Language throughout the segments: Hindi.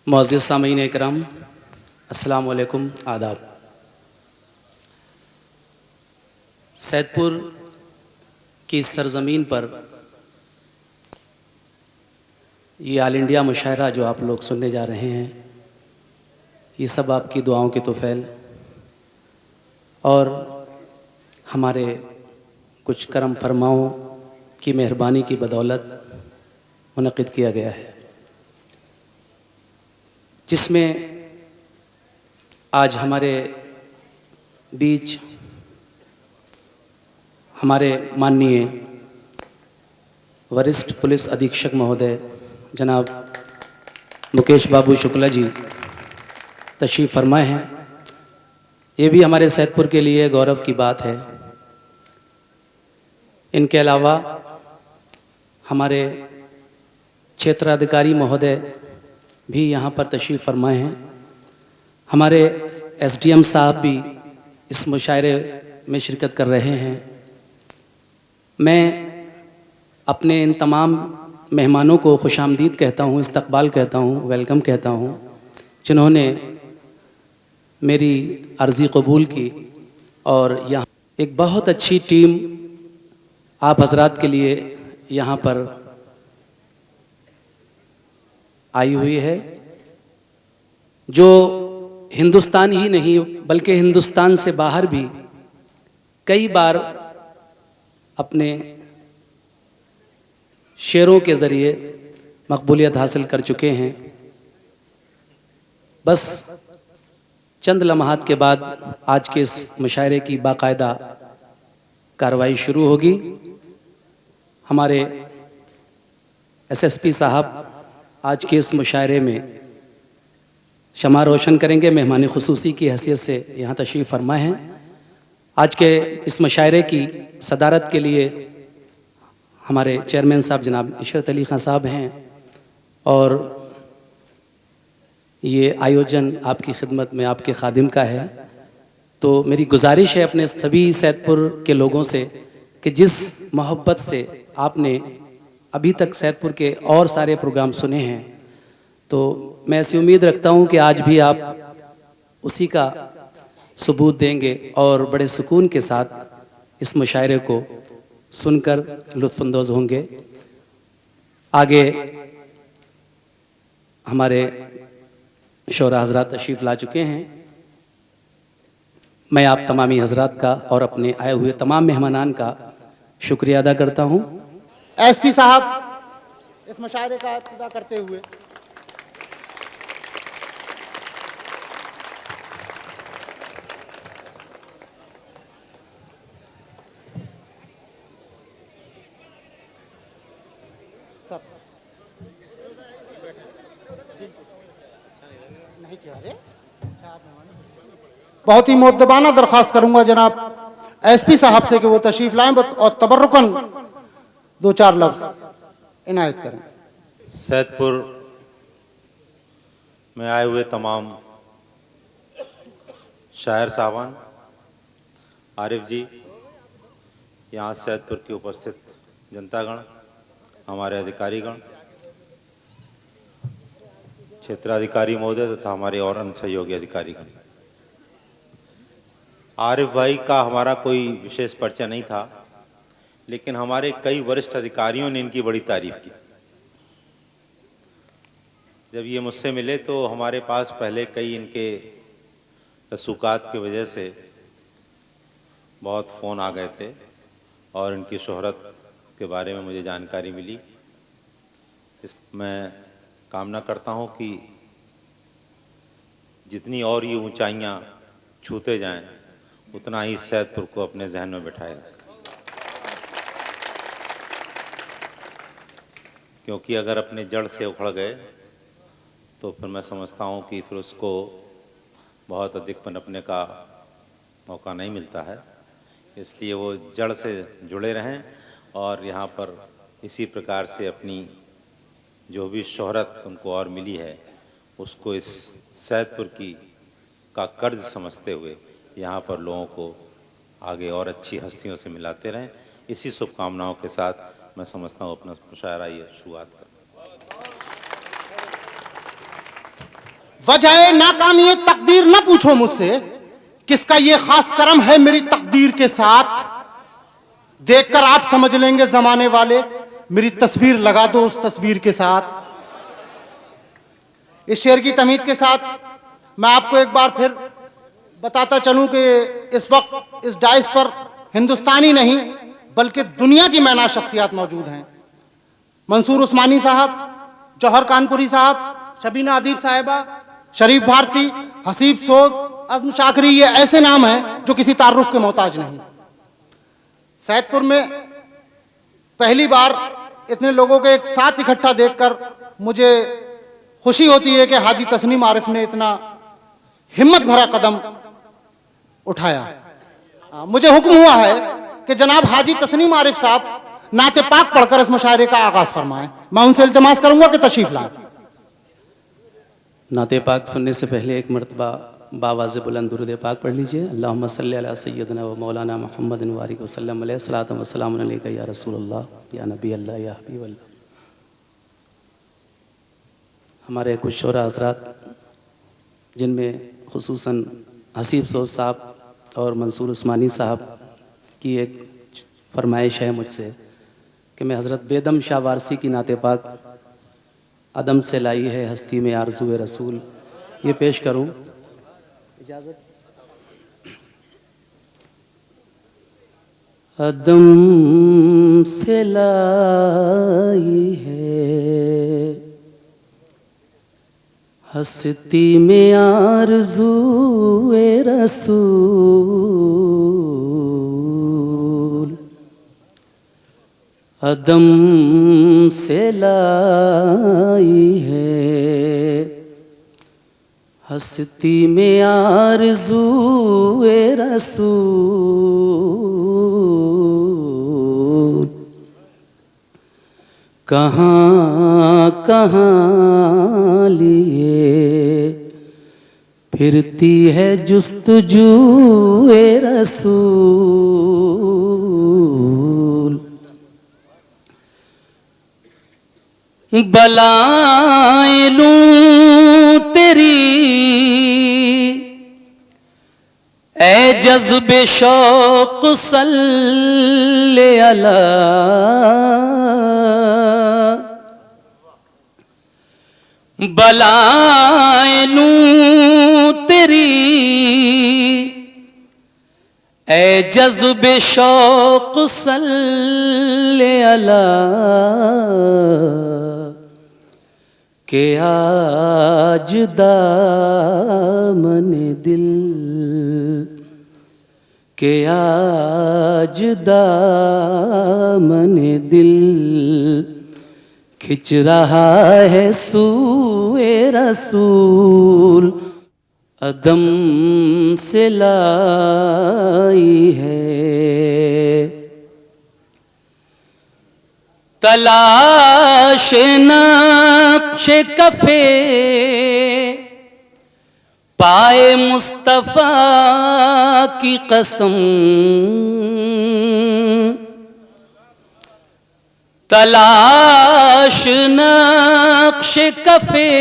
मुअज़्ज़िज़ सामीन इकराम, अस्सलामु अलैकुम, आदाब। सैदपुर की सरज़मीन पर ये ऑल इंडिया मुशायरा जो आप लोग सुनने जा रहे हैं, ये सब आपकी दुआओं के तोफ़ैल और हमारे कुछ करम फरमाओं की मेहरबानी की बदौलत मुनक़िद किया गया है, जिसमें आज हमारे बीच हमारे माननीय वरिष्ठ पुलिस अधीक्षक महोदय जनाब मुकेश बाबू शुक्ला जी तशरीफ़ फरमाए हैं। ये भी हमारे सैदपुर के लिए गौरव की बात है। इनके अलावा हमारे क्षेत्राधिकारी महोदय भी यहाँ पर तशरीफ़ फरमाए हैं। हमारे एसडीएम साहब भी इस मुशायरे में शिरकत कर रहे हैं। मैं अपने इन तमाम मेहमानों को खुशामदीद कहता हूँ, इस्तकबाल कहता हूँ, वेलकम कहता हूँ, जिन्होंने मेरी अर्ज़ी कबूल की और यहाँ एक बहुत अच्छी टीम आप हजरात के लिए यहाँ पर आई हुई है, जो हिंदुस्तान ही नहीं बल्कि हिंदुस्तान से बाहर भी कई बार अपने शेरों के ज़रिए मकबूलियत हासिल कर चुके हैं। बस चंद लम्हात के बाद आज के इस मुशायरे की बाकायदा कार्रवाई शुरू होगी। हमारे एसएसपी साहब आज के इस मुशायरे में शमा रोशन करेंगे, मेहमान खुसूसी की हैसियत से यहाँ तशरीफ़ फरमाए हैं। आज के इस मुशायरे की सदारत के लिए हमारे चेयरमैन साहब जनाब इशरत अली खां साहब हैं और ये आयोजन आपकी खिदमत में आपके खादिम का है। तो मेरी गुजारिश है अपने सभी सैदपुर के लोगों से कि जिस मोहब्बत से आपने अभी तक सैदपुर के और सारे प्रोग्राम सुने हैं, तो मैं ऐसी उम्मीद रखता हूँ कि आज भी आप उसी का सबूत देंगे और बड़े सुकून के साथ इस मुशायरे को सुनकर लुत्फ़अंदोज़ होंगे। आगे हमारे शोरा हज़रात तशरीफ़ ला चुके हैं। मैं आप तमामी हज़रात का और अपने आए हुए तमाम मेहमानान का शुक्रिया अदा करता हूँ। एसपी साहब इस मुशायरे का इब्तिदा करते हुए बहुत ही मुअद्दबाना दरख्वास्त करूंगा जनाब एसपी साहब से कि वो तशरीफ लाएं और तबर्रुकन दो चार लफ्ज इनायत करें। सैदपुर में आए हुए तमाम शायर साहबान, आरिफ जी, यहाँ सैदपुर की उपस्थित जनतागण, हमारे अधिकारीगण, क्षेत्राधिकारी महोदय तथा हमारे और अन्य सहयोगी अधिकारीगण। आरिफ भाई का हमारा कोई विशेष परिचय नहीं था, लेकिन हमारे कई वरिष्ठ अधिकारियों ने इनकी बड़ी तारीफ की। जब ये मुझसे मिले तो हमारे पास पहले कई इनके रसूखात की वजह से बहुत फ़ोन आ गए थे और इनकी शोहरत के बारे में मुझे जानकारी मिली। मैं कामना करता हूँ कि जितनी और ये ऊंचाइयाँ छूते जाएं, उतना ही सैदपुर को अपने जहन में बैठाए रखें, क्योंकि अगर अपने जड़ से उखड़ गए तो फिर मैं समझता हूँ कि फिर उसको बहुत अधिक पनपने का मौका नहीं मिलता है। इसलिए वो जड़ से जुड़े रहें और यहाँ पर इसी प्रकार से अपनी जो भी शोहरत उनको और मिली है उसको इस सैदपुर की का कर्ज समझते हुए यहाँ पर लोगों को आगे और अच्छी हस्तियों से मिलाते रहें। इसी शुभकामनाओं के साथ मैं समझता हूँ अपना मुशायरा ये शुरुआत कर। वजह नाकामी तकदीर न पूछो मुझसे, किसका ये खास करम है मेरी तकदीर के साथ। देखकर आप समझ लेंगे जमाने वाले, मेरी तस्वीर लगा दो उस तस्वीर के साथ। इस शेर की तमीद के साथ मैं आपको एक बार फिर बताता चलूं कि इस वक्त इस डाइस पर हिंदुस्तानी नहीं बल्कि दुनिया की मैना शख्सियात मौजूद हैं। मंसूर उस्मानी साहब, जौहर कानपुरी साहब, शबीना अदीब साहिबा, शरीफ भारती, हसीब सोज, अज़्म शाकरी, ये ऐसे नाम हैं जो किसी तारुफ के मोहताज नहीं। सैदपुर में पहली बार इतने लोगों के एक साथ इकट्ठा देखकर मुझे खुशी होती है कि हाजी तस्नीम आरिफ ने इतना हिम्मत भरा कदम उठाया। मुझे हुक्म हुआ है कि जनाब हाजी तस्नीम आरिफ साहब नाते पाक पढ़कर इस मुशायरे का आगाज फरमाएं। मैं उनसे इल्तिमास करूंगा कि तशरीफ लाएं। नाते पाक सुनने से पहले एक मरतबा बावाज़ बुलंद दुरूद पाक पढ़ लीजिए। अल्लाहुम्मा सल्ली अला सय्यदना व मौलाना मुहम्मद व आलिहि वसल्लम अलैहि सलातु व सलाम अलैका या रसूलल्लाह या नबी अल्लाह या हबीब अल्लाह। हमारे कुछ शोरा हज़रात जिनमें खुसूसन हसीब सोज साहब और मंसूर उस्मानी साहब की एक फरमाइश है मुझसे कि मैं हज़रत बेदम शाह वारसी की नाते पाक अदम से लाई है हस्ती में आरज़ू रसूल ये पेश करूं। इजाज़त। अदम से लाई है हस्ती में आरज़ू रसूल, अदम से लाई है हस्ती में आरज़ू रसूल। कहाँ कहाँ लिए फिरती है जुस्तजूए रसूल। बलाएं लूं तेरी ए जज्बे शौक सल्ले अला, बलाएं लूं तेरी ए जज्बे शौक सल्ले अला, के आज दामन दिल, के आज दामन दिल खिंच रहा है सूए रसूल। अदम से लाई है तलाश नक्श कफे पाए मुस्तफा की कसम, तलाश नक्श कफे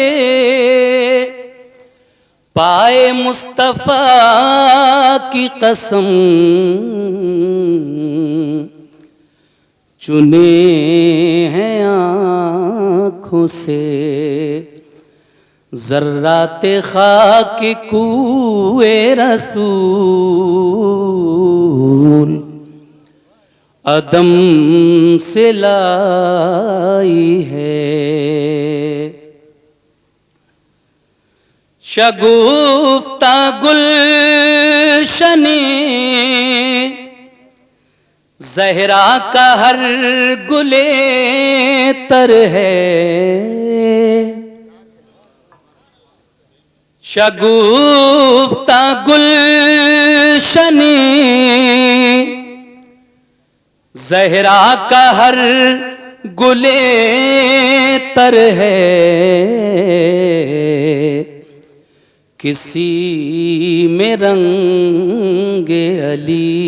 पाए मुस्तफा की कसम, चुने हैं आँखों से ज़र्राते खाक कूए रसूल। अदम से लाई है शगुफ्ता गुलशने ज़हरा का हर गुले तर है, शगुफ्ता गुलशने ज़हरा का हर गुले तर है, किसी में रंगे अली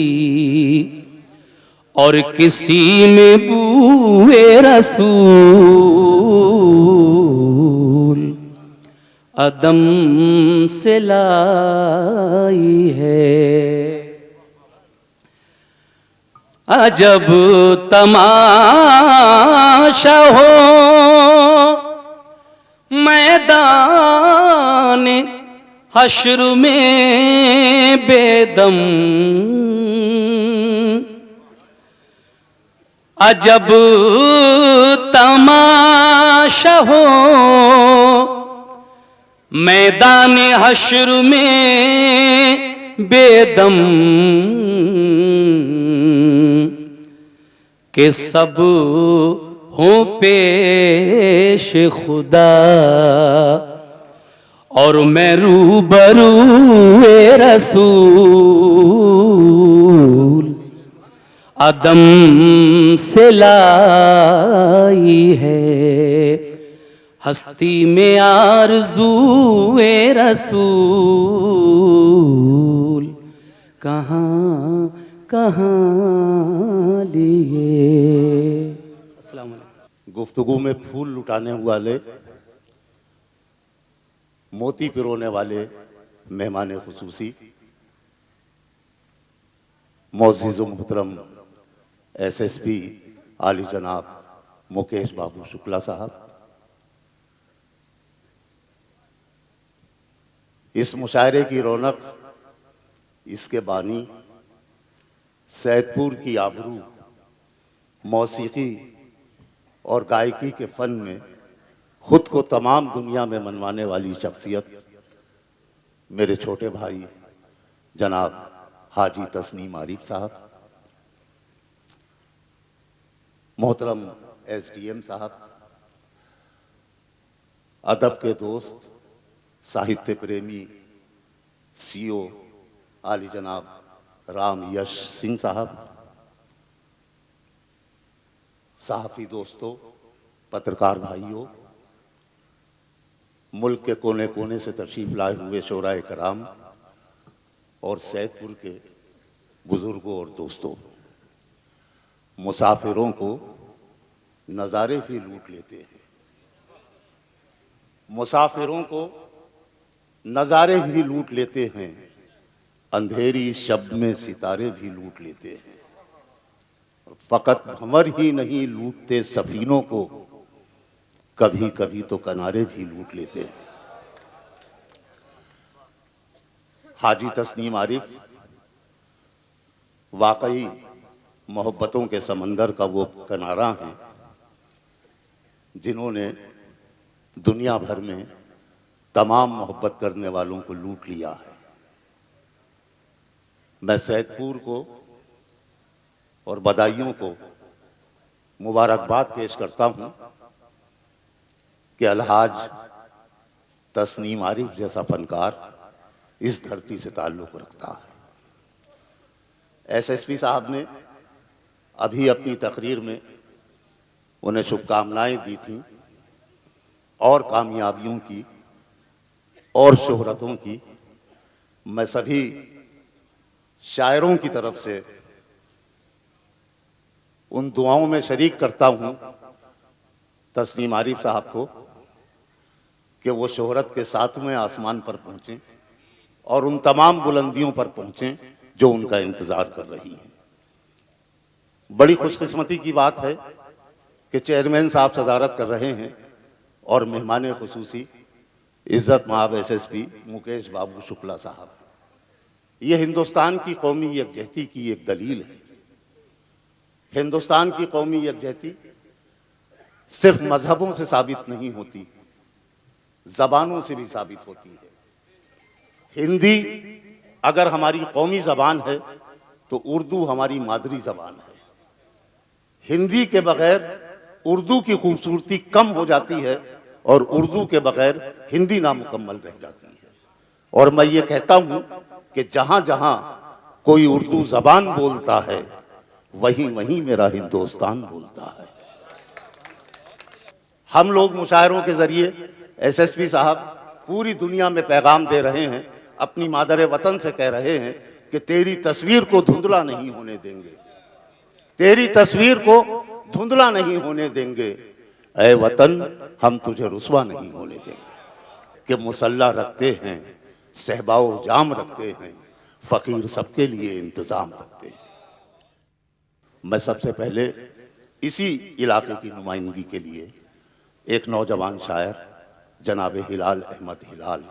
और किसी में बूए रसूल। अदम से लाई है। अजब तमाशा हो मैदान हश्र में बेदम, अजब तमाशा हो मैदान हश्र में बेदम, के सब हो पेश खुदा और मैं रूबरू रसूल अदम से लाई है। हस्ती में आरज़ूए रसूल कहाँ कहाँ लिए। अस्सलाम वालेकुम। गुफ्तगू में फूल लुटाने वाले, मोती पिरोने वाले मेहमान खुसूसी, मोअज़्ज़िज़ व मोहतरम एसएसपी आली जनाब मुकेश बाबू शुक्ला साहब, इस मुशायरे की रौनक, इसके बानी, सैदपुर की आबरू, मौसीकी और गायकी के फ़न में खुद को तमाम दुनिया में मनवाने वाली शख्सियत मेरे छोटे भाई जनाब हाजी तस्नीम आरिफ साहब, मोहतरम एसडीएम साहब, अदब के दोस्त, साहित्य प्रेमी सीओ आली जनाब राम यश सिंह साहब, सहाफ़ी दोस्तों, पत्रकार भाइयों, मुल्क के कोने कोने से तशरीफ़ लाए हुए शोराए कराम और सैदपुर के बुज़ुर्गों और दोस्तों, मुसाफिरों को नज़ारे भी लूट लेते हैं, मुसाफिरों को नज़ारे भी लूट लेते हैं, अंधेरी शब में सितारे भी लूट लेते हैं, फ़कत भंवर ही नहीं लूटते सफ़ीनों को, कभी कभी तो किनारे भी लूट लेते हैं। हाजी तस्नीम आरिफ वाकई मोहब्बतों के समंदर का वो किनारा हैं जिन्होंने दुनिया भर में तमाम मोहब्बत करने वालों को लूट लिया है। मैं सैदपुर को और बदायूं को मुबारकबाद पेश करता हूं कि अलहाज तस्नीम आरिफ जैसा फनकार इस धरती से ताल्लुक़ रखता है। एसएसपी साहब ने अभी अपनी तकरीर में उन्हें शुभकामनाएं दी थीं और कामयाबियों की और शोहरतों की। मैं सभी शायरों की तरफ से उन दुआओं में शरीक करता हूं तस्नीम आरिफ साहब को कि वो शोहरत के सातवें आसमान पर पहुंचें और उन तमाम बुलंदियों पर पहुंचें जो उनका इंतज़ार कर रही हैं। बड़ी खुशकिस्मती की बात है कि चेयरमैन साहब सदारत कर रहे हैं और मेहमान खुसूसी इज़्ज़त माब एसएसपी मुकेश बाबू शुक्ला साहब। ये हिंदुस्तान की कौमी यकजहती की एक दलील है। हिंदुस्तान की कौमी यकजहती सिर्फ मजहबों से साबित नहीं होती, ज़बानों से भी साबित होती है। हिंदी अगर हमारी कौमी ज़बान है तो उर्दू हमारी मादरी ज़बान है। हिंदी के बगैर उर्दू की खूबसूरती कम हो जाती है और उर्दू के बगैर हिंदी नामुकम्मल रह जाती है। और मैं ये कहता हूँ कि जहाँ जहाँ कोई उर्दू ज़बान बोलता है वहीं वहीं मेरा हिंदुस्तान बोलता है। हम लोग मुशायरों के ज़रिए एसएसपी साहब पूरी दुनिया में पैगाम दे रहे हैं, अपनी मादर वतन से कह रहे हैं कि तेरी तस्वीर को धुंधला नहीं होने देंगे, तेरी तस्वीर को धुंधला नहीं होने देंगे, ऐ वतन हम तुझे रुस्वा नहीं होने देंगे। कि मुसल्ला रखते हैं, सहबाओ जाम रखते हैं, फ़कीर सबके लिए इंतज़ाम रखते हैं। मैं सबसे पहले इसी इलाके की नुमाइंदगी के लिए एक नौजवान शायर जनाब हिलाल अहमद हिलाल,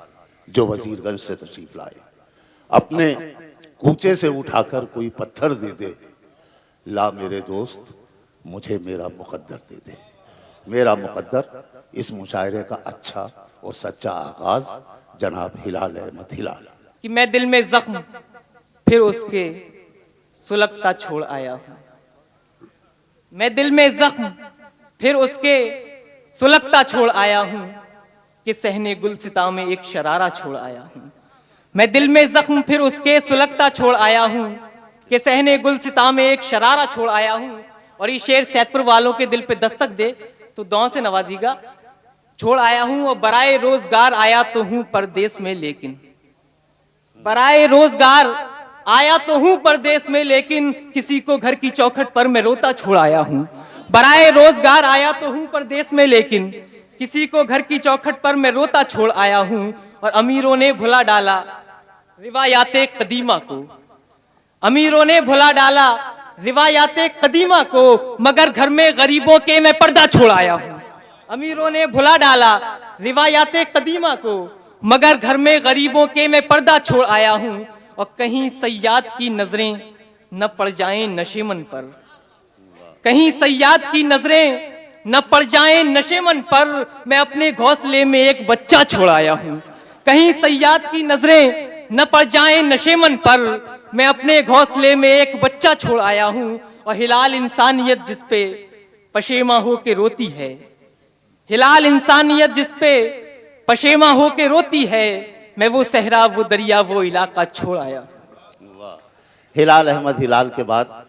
जो वजीरगंज से तशरीफ़ लाए, अपने कूचे से उठाकर कोई पत्थर दे दे, ला मेरे दोस्त मुझे मेरा मुकद्दर दे दे। मेरा मुकद्दर इस मुशायरे का अच्छा और सच्चा आगाज जनाब हिलाल अहमद हिलाल। कि मैं दिल में जख्म फिर उसके सुलगता छोड़ आया हूँ, मैं दिल में जख्म फिर उसके सुलगता छोड़ आया हूँ, कि सहने गुलसिता में एक शरारा छोड़ आया हूँ। मैं दिल में जख्म फिर उसके सुलगता छोड़ आया हूँ, कि सहने गुलसिता में एक शरारा छोड़ आया हूँ। और ये शेर सैदपुर वालों के दिल पे दस्तक दे तो दुआ से नवाजीगा। छोड़ आया हूँ और बराए रोजगार आया तो हूँ परदेश में, लेकिन बराए रोजगार आया तो हूँ परदेश में, लेकिन किसी को घर की चौखट पर मैं रोता छोड़ आया हूँ। बराए रोजगार आया तो हूँ परदेश में, लेकिन किसी को घर की चौखट पर मैं रोता छोड़ आया हूँ। और अमीरों ने भुला डाला रिवायाते कदीमा को, अमीरों ने भुला डाला रिवायाते कदीमा को, मगर घर में गरीबों के मैं पर्दा छोड़ आया हूँ। अमीरों ने भुला डाला रिवायाते कदीमा को, मगर घर में गरीबों के मैं पर्दा छोड़ आया हूँ। और कहीं सयाद की नजरें न पड़ जाएं नशेमन पर, कहीं सयाद की नजरें न पड़ जाएं नशेमन पर, मैं अपने घोंसले में एक बच्चा छोड़ आया हूँ। कहीं सयाद की नजरें न पड़ जाएं नशेमन पर, मैं अपने घोंसले में एक बच्चा छोड़ आया हूँ। और हिलाल इंसानियत जिस पे पशेमा हो के रोती है, हिलाल इंसानियत जिस पे पशेमा हो के रोती है, मैं वो सहरा वो दरिया वो इलाका छोड़ आया। वाह। हिलाल अहमद हिलाल के बाद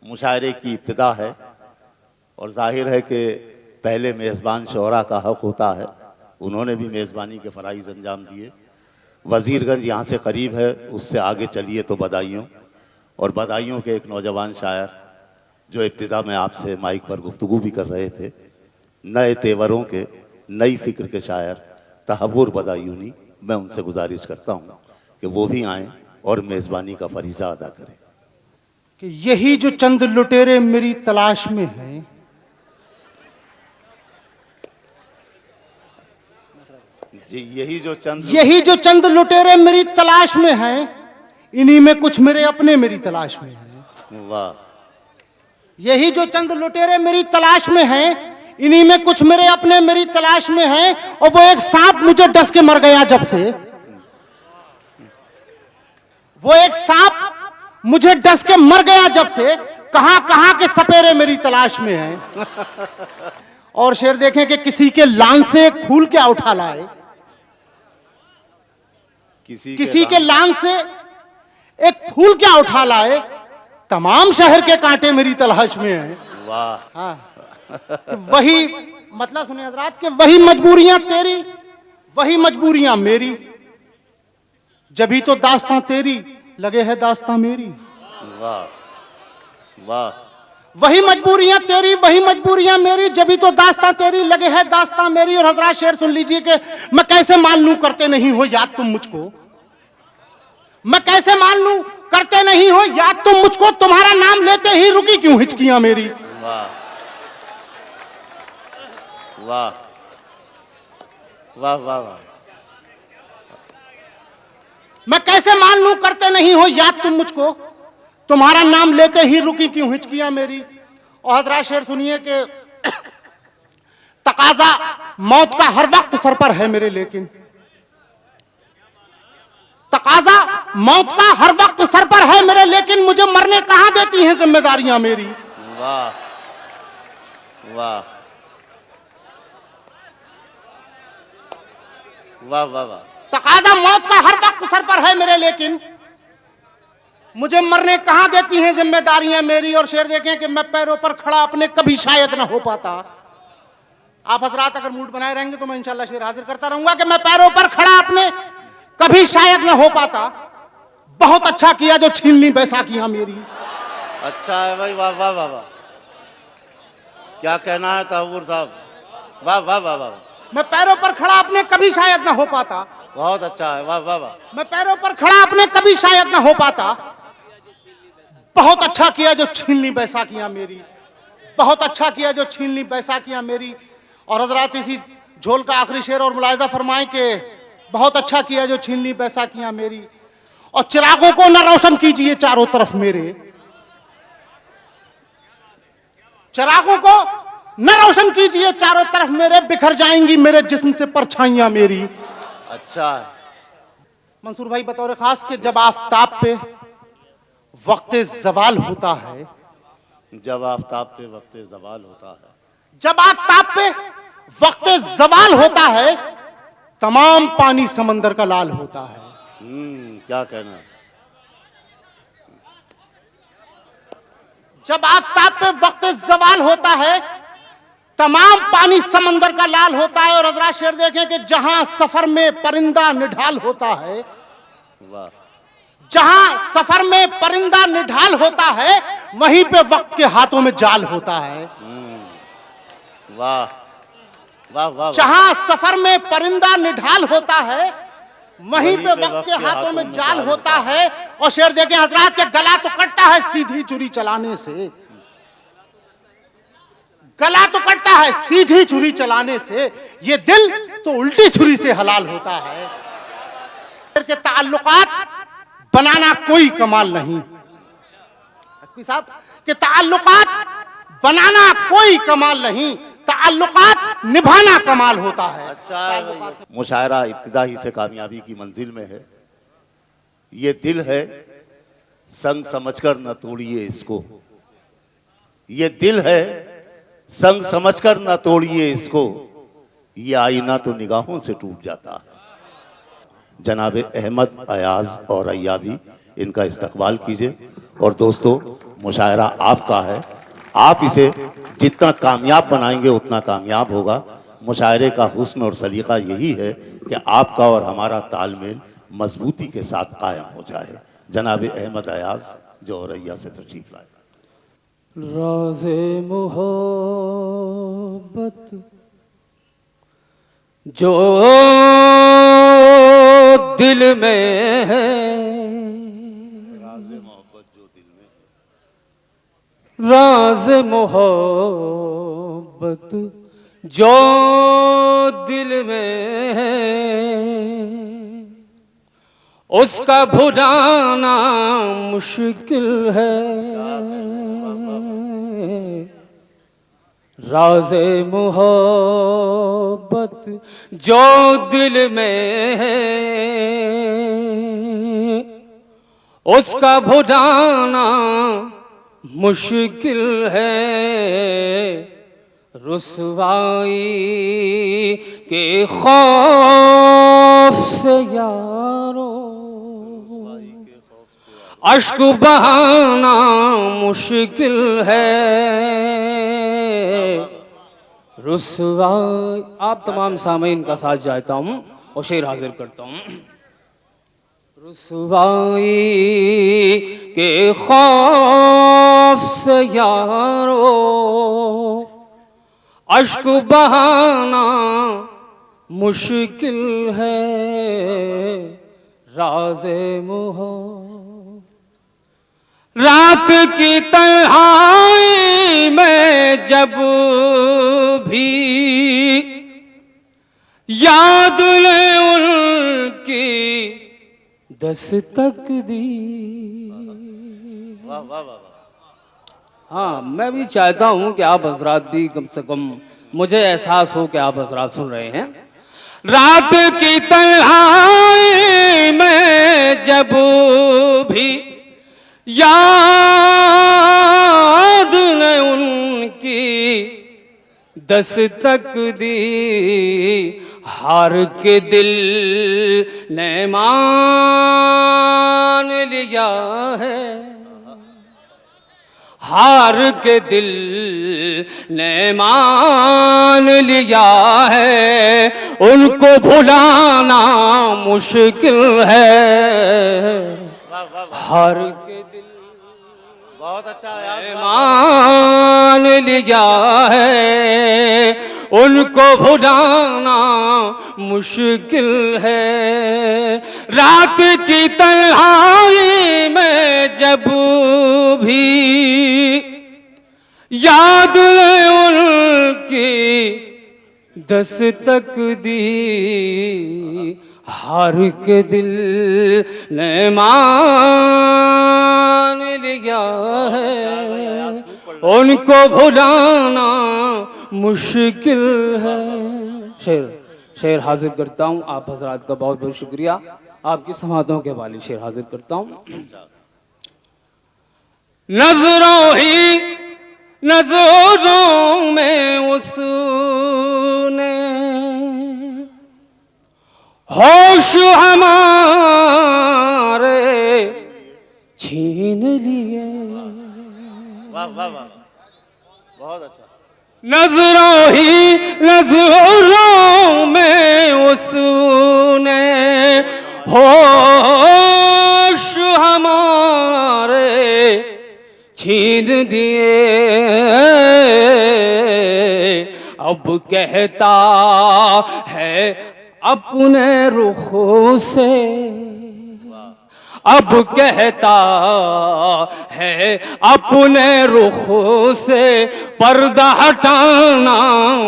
मुशायरे की इब्तिदा है, और जाहिर है कि पहले मेज़बान शोरा का हक होता है, उन्होंने भी मेज़बानी के फ़राइज़ अंजाम दिए। वज़ीरगंज यहाँ से करीब है, उससे आगे चलिए तो बदायूं, और बदायूं के एक नौजवान शायर जो इब्तिदा में आपसे माइक पर गुफ्तगू भी कर रहे थे, नए तेवरों के नई फ़िक्र के शायर तहव्वुर बदायूनी, मैं उनसे गुजारिश करता हूँ कि वो भी आएँ और मेज़बानी का फरीज़ा अदा करें। कि यही जो चंद लुटेरे मेरी तलाश में हैं, जी यही जो चंद लुटेरे मेरी तलाश में हैं, इन्हीं में कुछ मेरे अपने मेरी तलाश में हैं। वाह। यही जो चंद लुटेरे मेरी तलाश में हैं, इन्हीं में कुछ मेरे अपने मेरी तलाश में हैं। और वो एक सांप मुझे डस के मर गया जब से, वो एक सांप मुझे डस के मर गया जब से, कहां कहां के सपेरे मेरी तलाश में हैं। और शेर देखें कि किसी के लान से एक फूल क्या उठा लाए, किसी के लान से एक फूल क्या उठा लाए, तमाम शहर के कांटे मेरी तलाश में हैं। वाह। हाँ, वही मतलब सुनिए हजरात कि वही मजबूरियां तेरी वही मजबूरियां मेरी, जभी तो दास्तां तेरी लगे है दास्तां मेरी। वाह वाह। वही मजबूरियां तेरी वही मजबूरियां मेरी, जभी तो दास्तां तेरी लगे है दास्तां मेरी। और हजरात शेर सुन लीजिए कि मैं कैसे मान लूं करते नहीं हो याद तुम मुझको, मैं कैसे मान लूं करते नहीं हो याद तुम मुझको, तुम्हारा नाम लेते ही रुकी क्यों हिचकियां मेरी। वाह वाह वाह वाह वाह। मैं कैसे मान लूं करते नहीं हो याद तुम मुझको, तुम्हारा नाम लेते ही रुकी क्यों हिचकियां मेरी। और हजरात शेर सुनिए कि तकाजा मौत का हर वक्त सर पर है मेरे, लेकिन तकाजा मौत का हर वक्त सर पर है मेरे, लेकिन मुझे मरने कहां देती हैं जिम्मेदारियां मेरी। वाह वाह वाह वाह वाह। तकाजा मौत का हर वक्त सर पर है मेरे, लेकिन मुझे मरने कहां देती हैं जिम्मेदारियां मेरी। और शेर देखें कि मैं पैरों पर खड़ा अपने कभी शायद ना हो पाता। आप हजरात अगर मूड बनाए रहेंगे तो मैं इंशाल्लाह शेर हाजिर करता रहूंगा कि मैं पैरों पर खड़ा अपने कभी शायद ना हो पाता। बहुत अच्छा किया जो छीन ली बैसाखियां मेरी। अच्छा है भाई, वाह वाह वाह वाह। क्या कहना है तहव्वुर साहब, वाह वाह वाह वाह। मैं पैरों पर खड़ा अपने कभी शायद ना हो पाता। बहुत अच्छा है, वाह वाह वाह। मैं पैरों पर खड़ा अपने कभी शायद ना हो पाता। बहुत अच्छा किया जो छीन ली बैसाखियां मेरी, बहुत अच्छा किया जो छीन ली बैसाखियां मेरी। और हजरात इसी झोल का आखिरी शेर और मुलाहिजा फरमाएं कि बहुत अच्छा किया जो छीन ली बैसाखियां मेरी, और चिरागों को न रोशन कीजिए चारों तरफ मेरे, चिरागों को न रोशन कीजिए चारों तरफ मेरे, बिखर जाएंगी मेरे जिस्म से परछाइयां मेरी। अच्छा है। मंसूर भाई बतौर खास कि जब आफताब पे वक्त जवाल होता है, जब आफताब पे वक्त ज़वाल होता है, जब आफताब पे वक्त जवाल होता है, तमाम पानी समंदर का लाल होता है। क्या कहना। जब आफताब पे वक्त जवाल होता है, तमाम पानी समंदर का लाल होता है। और हजरा शेर देखें कि जहां सफर में परिंदा निढाल होता है, वाह जहां सफर में परिंदा निढाल होता है, वहीं पे वक्त के हाथों में जाल होता है। वाह वाह वाह। जहां सफर में परिंदा निढाल होता है, वहीं पे वक्त के हाथों में जाल होता है। और शेर देखें हजरात के गला तो कटता है सीधी छुरी चलाने से, गला तो कटता है सीधी छुरी चलाने से, ये दिल तो उल्टी छुरी से हलाल होता है। के ताल्लुकात बनाना कोई कमाल नहीं, एसपी साहब के ताल्लुकात बनाना कोई कमाल नहीं, ताल्लुकात निभाना कमाल होता है। अच्छा है। मुशायरा इब्तिदा ही से कामयाबी की मंजिल में है। ये दिल है संग समझकर न तोड़िए इसको, ये दिल है संग समझकर न तोड़िए इसको, ये आईना तो निगाहों से टूट जाता है। जनाब अहमद अयाज और अय्याबी, इनका इस्तकबाल कीजिए। और दोस्तों, मुशायरा आपका है, आप इसे जितना कामयाब बनाएंगे उतना कामयाब होगा। मुशायरे का हुस्न और सलीका यही है कि आपका और हमारा तालमेल मजबूती के साथ कायम हो जाए। जनाब अहमद अयाज जो औरैया से तशरीफ लाए। राज़े मोहब्बत जो दिल में है, राज़े मोहब्बत जो दिल में, राज़ मोहब्बत जो दिल में है, उसका भुलाना मुश्किल है। राज़े मोहब्बत जो दिल में है, उसका भुलाना मुश्किल है। रुसवाई के खौफ से यारो अश्क बहाना मुश्किल है। रुसवाई, आप तमाम सामीन का साथ जाता हूँ और शेर हाजिर करता हूँ। रुसवाई के खौफ से यारो अश्क बहाना मुश्किल है। राज़े मोहब्बत रात की तन्हाई में जब भी याद ले उनकी दस्तक दी। वाह वाह वाह। हाँ, मैं भी चाहता हूँ कि आप हजरात भी कम से कम मुझे एहसास हो कि आप हजरात सुन रहे हैं। रात की तन्हाई में जब भी याद ने उनकी दस्तक दी, हार के दिल ने मान लिया है, हार के दिल ने मान लिया है। उनको भुलाना मुश्किल है। हार के दिल बहुत अच्छा है। मान लिया है, उनको भुलाना मुश्किल है। रात की तन्हाई में जब भी याद है उनकी दस्तक दी, हार के दिल ने मान लिया है। उनको भुलाना मुश्किल है। शेर हाजिर करता हूँ। आप हजरात का बहुत बहुत शुक्रिया। आपकी समातों के वाली शेर हाजिर करता हूँ। नजरों में उसने होश हमारे छीन लिए। वाह वाह वाह, बहुत अच्छा। नजरों में उसने होश हमारे छीन दिए। अब कहता है अपने रुखों से, अब कहता है अपने रुखों से पर्दा हटाना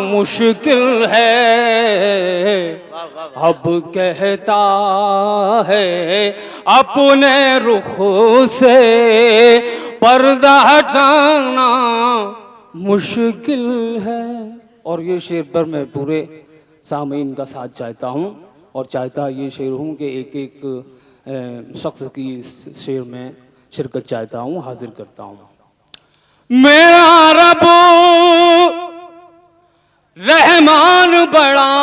मुश्किल है। अब कहता है अपने रुखों से पर्दा हटाना मुश्किल है। और ये शेर पर मैं पूरे सामीन का साथ चाहता हूँ और चाहता ये शेर हूँ कि एक एक शख्स की शेर में शिरकत चाहता हूँ, हाजिर करता हूँ। मेरा रब रहमान बड़ा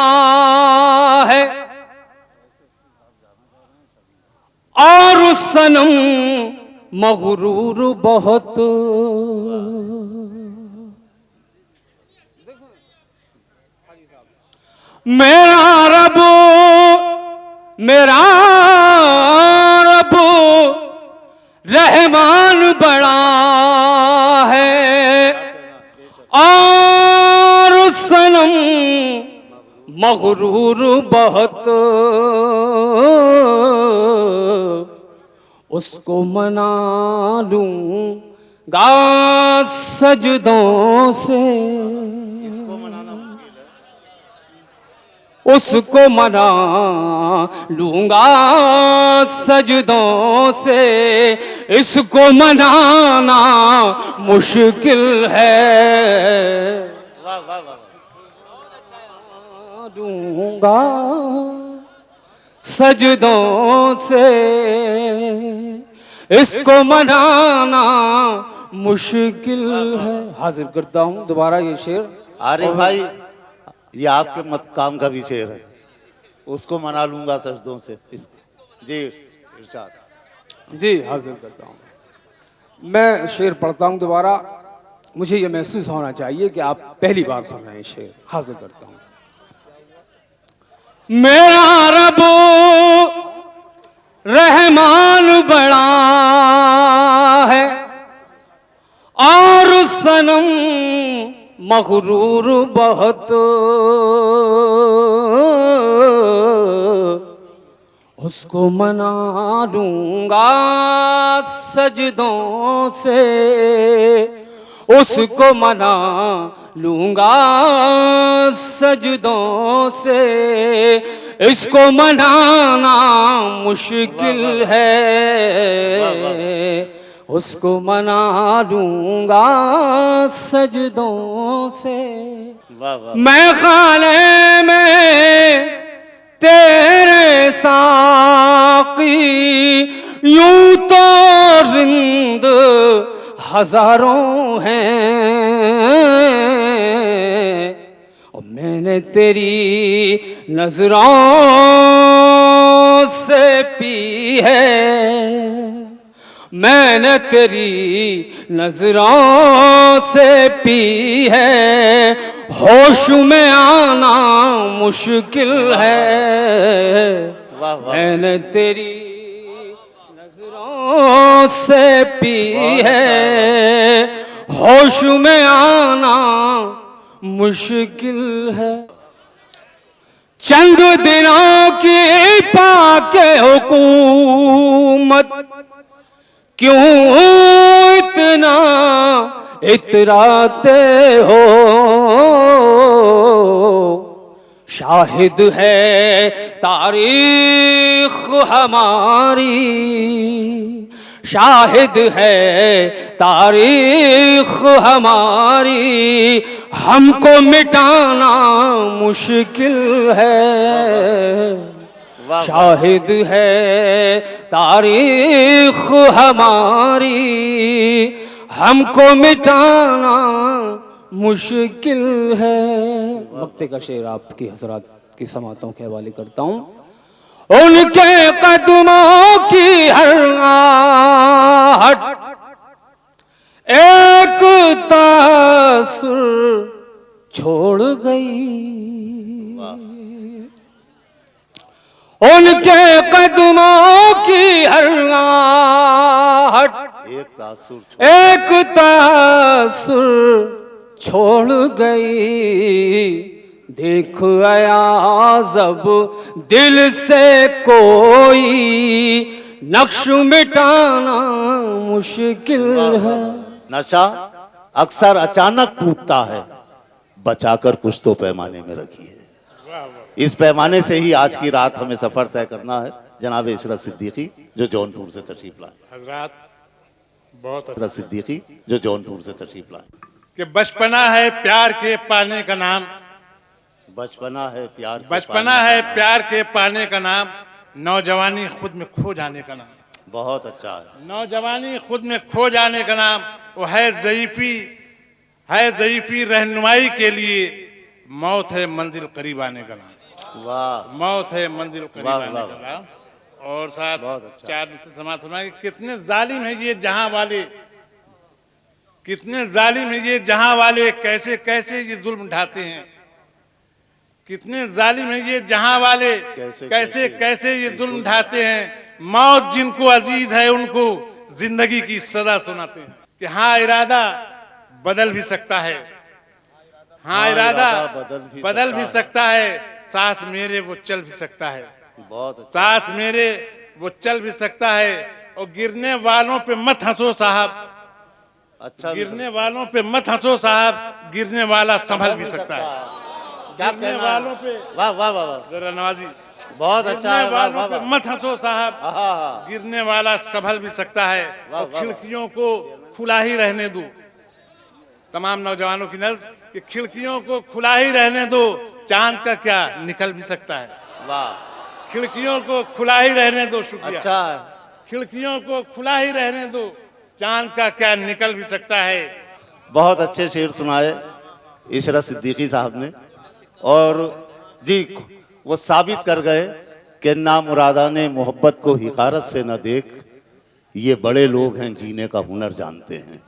है और सनम मगरूर बहुत। मेरा रब रहमान बड़ा है और सनम मगरूर बहुत। उसको मना लूंगा सजदों से, इसको मनाना मुश्किल है। उसको मना लूंगा सजदों से, इसको मनाना मुश्किल है। वाह वाह वाह, लूंगा सजदों से, इसको मनाना मुश्किल है। हाजिर करता हूँ दोबारा ये शेर। आरिफ भाई, ये आपके मत काम का भी शेर है। उसको मना लूंगा सजदों से। जी इरशाद। जी हाजिर करता हूँ। मैं शेर पढ़ता हूँ दोबारा। मुझे ये महसूस होना चाहिए कि आप पहली बार सुन रहे हैं शेर। हाजिर करता हूँ। मेरा रब रहमान बड़ा है और सनम मगरूर बहुत। उसको मना लूंगा सजदों से, उसको मना लूंगा सजदों से, इसको मनाना मुश्किल है। उसको मना लूंगा सजदों से। वाह वाह, मैं खाने में तेरे साकी यूं तो रिंद हजारों हैं, और मैंने तेरी नजरों से पी है, मैंने तेरी नजरों से पी है, होश में आना मुश्किल है। वाह वाह, मैंने तेरी नजरों से पी है, होश में आना मुश्किल है। चंद दिनों की पाके हुकूमत क्यों इतना इतराते हो। शाहिद है तारीख हमारी, शाहिद है तारीख हमारी, हमको मिटाना मुश्किल है। शाहिद है तारीख हमारी, हमको मिटाना मुश्किल है। वक्ते का शेर आपकी हजरात की समातों के हवाले करता हूँ। उनके कदमों की हर आहट एक तासुर छोड़ गई। उनके कदमों की हर आहट एक तासुर छोड़ गई। देख आया जब दिल से कोई नक्श मिटाना मुश्किल है। नशा अक्सर अचानक टूटता है, बचाकर कुछ तो पैमाने में रखिए। इस पैमाने से ही आज की रात हमें सफर तय करना है। जनाब इशरत सिद्दीकी जो जौनपुर से तशरीफ लाए। हजरात बहुत इशरत सिद्दीकी जो जौनपुर से तशरीफ लाए। कि बचपना है प्यार के पाने का नाम, बचपना है प्यार के बचपना है प्यार के पाने का नाम, नौजवानी खुद में खो जाने का नाम। बहुत अच्छा है। नौजवानी खुद में खो जाने का नाम वो है ज़ईफ़ी रहनुमाई के लिए मौत है मंजिल करीब आने का नाम। वाह, मौत है मंजिल करीब वाह, आने वाह, का नाम। और साथ बहुत अच्छा। चार समाज सुना कि कितने जालिम है ये जहां वाले, कितने जालिम है ये जहां वाले, कैसे कैसे ये जुल्म ढाते हैं। कितने जालिम है ये जहां वाले, कैसे कैसे ये जुल्म ढाते हैं। मौत जिनको अजीज है उनको जिंदगी की सजा सुनाते हैं। कि हाँ इरादा बदल भी सकता है, हाँ इरादा बदल भी सकता है, साथ मेरे वो चल भी सकता है। बहुत अच्छा। साथ मेरे वो चल भी सकता है। और गिरने वालों पे मत हंसो साहब, अच्छा, गिरने वालों पे मत हंसो साहब, गिरने वाला संभल भी सकता है। क्या गिरने कहना वालों पे, वाह वाह वाह वाह, जरा नवाजी, बहुत अच्छा है। गिरने वाह वालों वाह पे वाह, मत हंसो साहब, हाँ, गिरने वाला संभल भी सकता है। और खिड़कियों को खुला ही रहने दो। तमाम नौजवानों की नजर कि खिड़कियों को खुला ही रहने दो, चांद का क्या निकल भी सकता है। वाह, खिड़कियों को खुला ही रहने दो। शुक्रिया। अच्छा है। खिड़कियों को खुला ही रहने दो, चांद का क्या निकल भी सकता है। बहुत अच्छे शेर सुनाए इशरत सिद्दीकी साहब ने। और जी वो साबित कर गए कि ना मुरादा ने मोहब्बत को हिकारत से न देख, ये बड़े लोग हैं जीने का हुनर जानते हैं।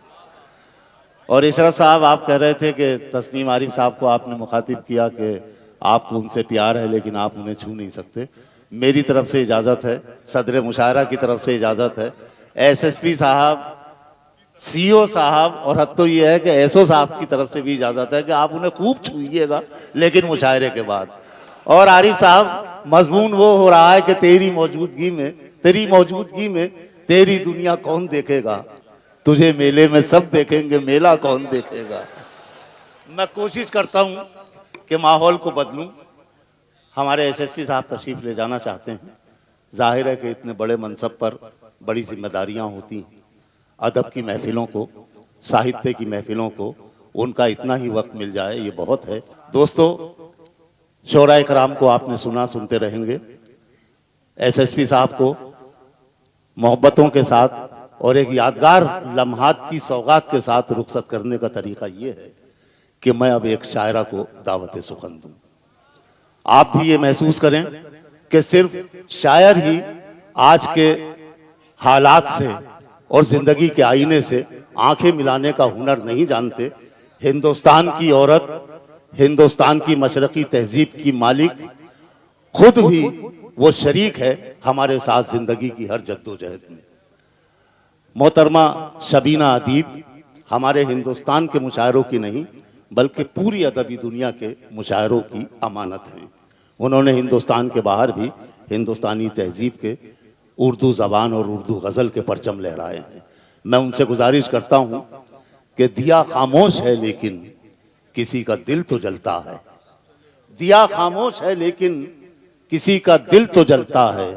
और इशरत साहब आप कह रहे थे कि तस्नीम आरिफ साहब को आपने मुखातिब किया कि आपको उनसे प्यार है लेकिन आप उन्हें छू नहीं सकते। मेरी तरफ से इजाज़त है, सदर मुशायरा की तरफ से इजाज़त है, एसएसपी साहब, सीओ साहब और हद तो ये है कि एसओ साहब की तरफ से भी इजाज़त है कि आप उन्हें खूब छूइएगा लेकिन मुशायरे के बाद। और आरिफ साहब मजमून वो हो रहा है कि तेरी मौजूदगी में तेरी दुनिया कौन देखेगा, तुझे मेले में सब देखेंगे, मेला कौन देखेगा। मैं कोशिश करता हूँ कि माहौल को बदलूं। हमारे एसएसपी साहब तशरीफ़ ले जाना चाहते हैं। जाहिर है कि इतने बड़े मनसब पर बड़ी जिम्मेदारियां होती हैं। अदब की महफिलों को, साहित्य की महफिलों को उनका इतना ही वक्त मिल जाए ये बहुत है। दोस्तों, शोराए कराम को आपने सुना, सुनते रहेंगे। एसएसपी साहब को मोहब्बतों के साथ और एक यादगार लम्हात की सौगात के साथ रुखसत करने का तरीका ये है कि मैं अब एक शायरा को दावत सुखन दूं। आप भी ये महसूस करें कि सिर्फ शायर ही आज के हालात से और जिंदगी के आईने से आंखें मिलाने का हुनर नहीं जानते। हिंदुस्तान की औरत, हिंदुस्तान की मशरकी तहजीब की मालिक खुद भी वो शरीक है हमारे साथ जिंदगी की हर जद्दोजहद में। मोहतरमा शबीना अदीब हमारे हिंदुस्तान के मुशायरों की नहीं बल्कि पूरी अदबी दुनिया के मुशायरों की अमानत हैं। उन्होंने हिंदुस्तान के बाहर भी हिंदुस्तानी तहजीब के उर्दू ज़बान और उर्दू गज़ल के परचम लहराए हैं। मैं उनसे गुजारिश करता हूँ कि दिया खामोश है लेकिन किसी का दिल तो जलता है, दिया खामोश है लेकिन किसी का दिल तो जलता है,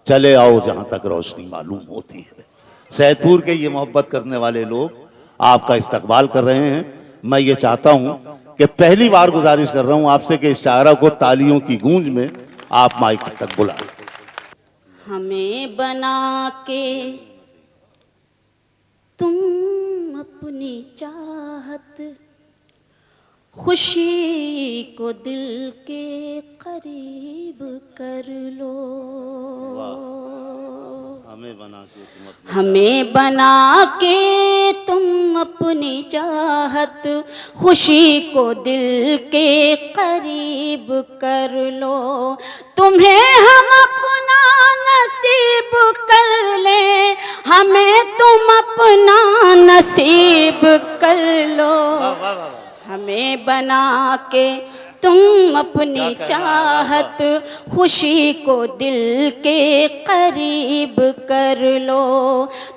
चले आओ जहां तक रोशनी मालूम होती है। सैदपुर के ये मोहब्बत करने वाले लोग आपका इस्तकबाल कर रहे हैं। मैं ये चाहता हूं कि पहली बार गुजारिश कर रहा हूं आपसे कि इस शायरा को तालियों की गूंज में आप माइक तक बुलाएं। हमें बना के तुम अपनी चाहत, खुशी को दिल के करीब कर लो। हमें बना के तुम अपनी चाहत, खुशी को दिल के करीब कर लो। तुम्हें हम अपना नसीब कर ले, हमें तुम अपना नसीब कर लो। हमें बना के तुम अपनी चाहत, खुशी को दिल के करीब कर लो।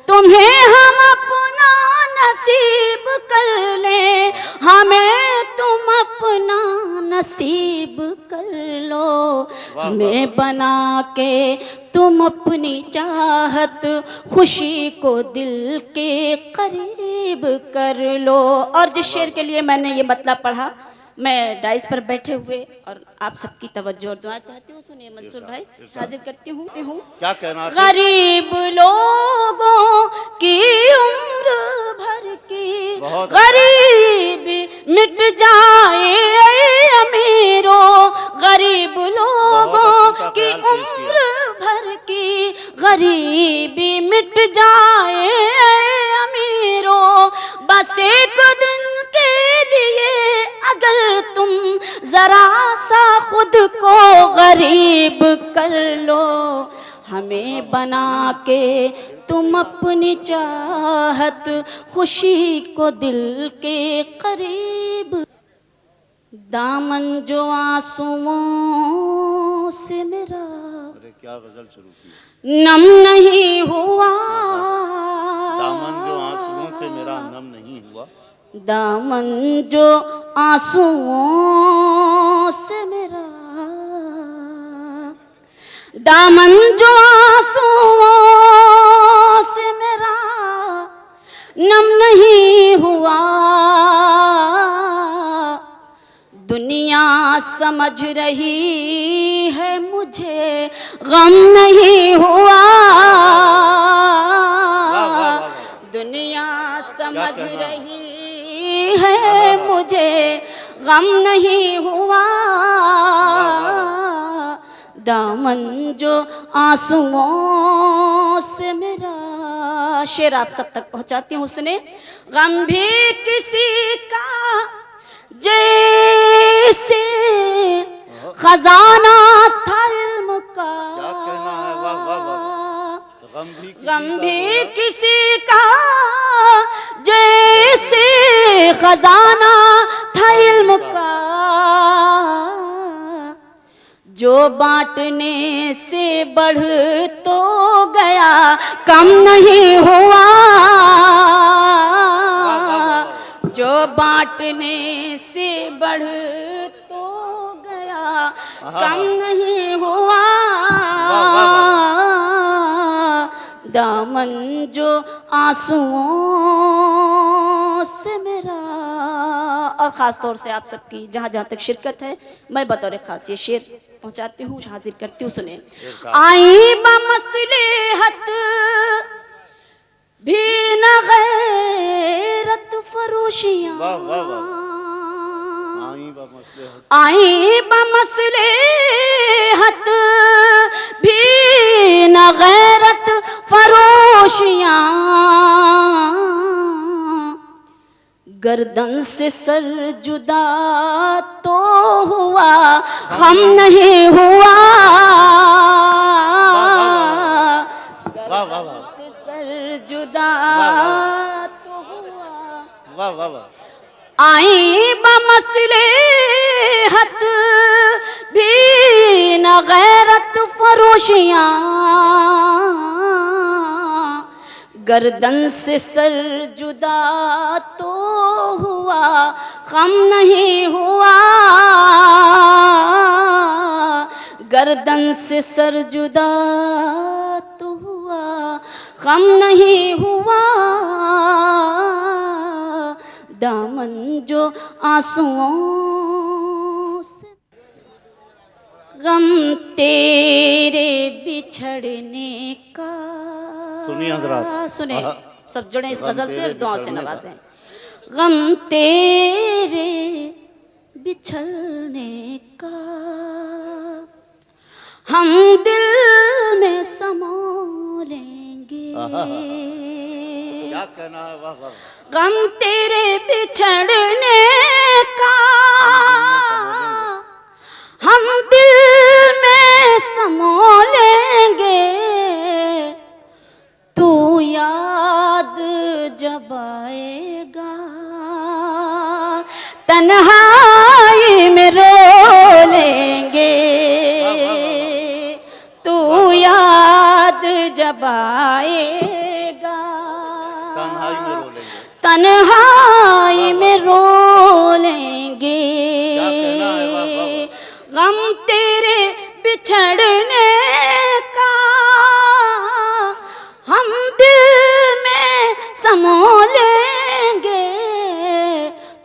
तुम्हें हम अपना नसीब कर ले, हमें तुम अपना नसीब कर लो। हमें बना के तुम अपनी चाहत, खुशी को दिल के करीब कर लो। और जिस शेर के लिए मैंने ये मतलब पढ़ा, मैं डाइस पर बैठे हुए और आप सबकी तवज्जो और दुआ चाहती हूँ। सुनिए मंसूर भाई, हाजिर करती हूँ। क्या कहना? गरीब लोगों की उम्र भर की गरीबी मिट जाए अमीरों, गरीब लोगों की उम्र भर की गरीबी मिट जाए अमीरों। बस एक दिन के लिए अगर तुम जरा सा खुद को गरीब कर लो। हमें बना के तुम अपनी चाहत, खुशी को दिल के करीब। दामन जो आंसुओं से मेरा क्या गजल शुरू की? नम नहीं हुआ, दामन जो आंसुओं से मेरा नम नहीं हुआ, दामन जो आंसुओं से मेरा, दामन जो आंसुओं से मेरा नम नहीं हुआ। दुनिया समझ रही है मुझे गम नहीं हुआ, दुनिया समझ रही है मुझे गम नहीं हुआ। दामन जो आंसुओं से मेरा। शेर आप सब तक पहुंचाती हूँ, सुने। गम भी किसी का जैसे खजाना था इल्म का, क्या कहना है? वाह वाह वाह। गम भी किसी का जैसे खजाना था इल्म का, जो बांटने से बढ़ तो गया कम नहीं हुआ, जो बांटने से बढ़ तो गया कम नहीं हुआ। दामन जो आंसुओं से मेरा। और ख़ास तौर से आप सबकी जहाँ जहाँ तक शिरकत है, मैं बतौर ख़ास ये शेर पहुँचाती हूँ, हाजिर करती हूँ, सुने। आई बमसलिहत भी न गैरत फरोशियाँ, आई बमसलिहत भी न गैरत फरोशियाँ, गर्दन से सर जुदा तो हुआ हम नहीं हुआ, गर्दन से सर जुदा तो हुआ। वाह वाह वाह। आई बमसलेहत भी न गैरत फरोशियाँ, गर्दन से सर जुदा तो हुआ गम नहीं हुआ, गर्दन से सर जुदा तो हुआ गम नहीं हुआ, दामन जो आंसुओं से गम तेरे बिछड़ने का। सुनिए हजरात, सुने सब जुड़े इस गजल से, दुआओं से नवाजें। गम तेरे बिछड़ने का हम दिल में समो लेंगे, क्या कहना है, वाह वाह। गम तेरे बिछड़ने का हम दिल में समो लेंगे, तू याद जब आएगा तन्हाई में रो लेंगे, तू याद जब आएगा तन्हाई में रो लेंगे, तन्हाई में रो लेंगे, क्या कहना है, वाह वाह। गम तेरे बिछड़ने का हम दिल में समो लेंगे,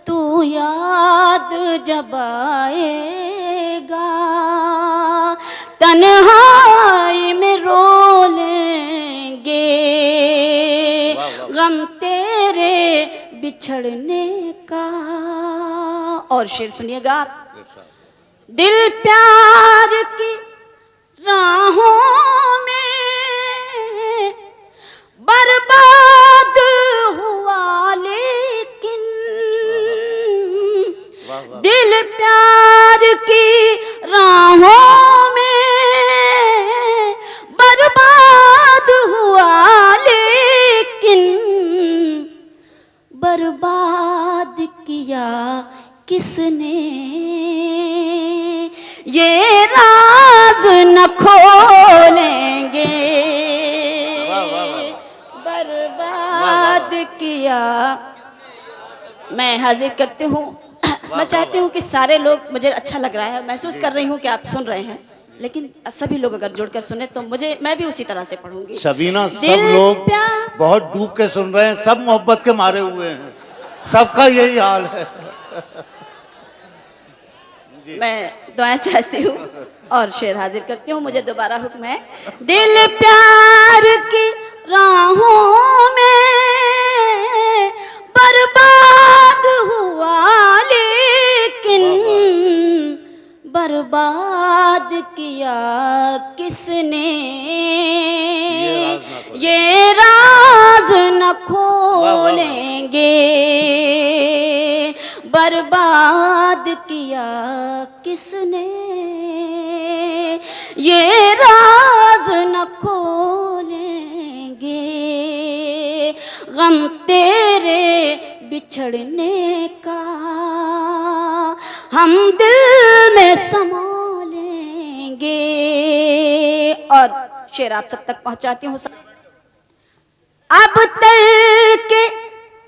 तू याद जब आएगा तन्हाई में रो लेंगे, गम तेरे बिछड़ने का। और शेर सुनिएगा आप। दिल प्यार की राहों में बर्बाद हुआ लेकिन, दिल प्यार की राहों में बर्बाद हुआ लेकिन, बर्बाद किया किसने ये राज न खोलेंगे, बर्बाद किया। मैं हाजिर करती हूँ, मैं चाहती हूँ कि सारे लोग, मुझे अच्छा लग रहा है, महसूस कर रही हूँ कि आप सुन रहे हैं, लेकिन सभी लोग अगर जुड़कर सुने तो मैं भी उसी तरह से पढ़ूंगी। शबीना, सब लोग बहुत डूब के सुन रहे हैं, सब मोहब्बत के मारे हुए हैं, सबका यही हाल है। मैं दुआ चाहती हूँ और शेर हाजिर करती हूँ। मुझे दोबारा हुक्म है। दिल प्यार की राहों में बर्बाद हुआ लेकिन, बर्बाद किया किसने ये राज न खोलेंगे, बर्बाद किया किसने ये राज न खोलेंगे, गम तेरे बिछड़ने का हम दिल में समा लेंगे। और शेर आप सब तक पहुंचाती हूँ। अब तक के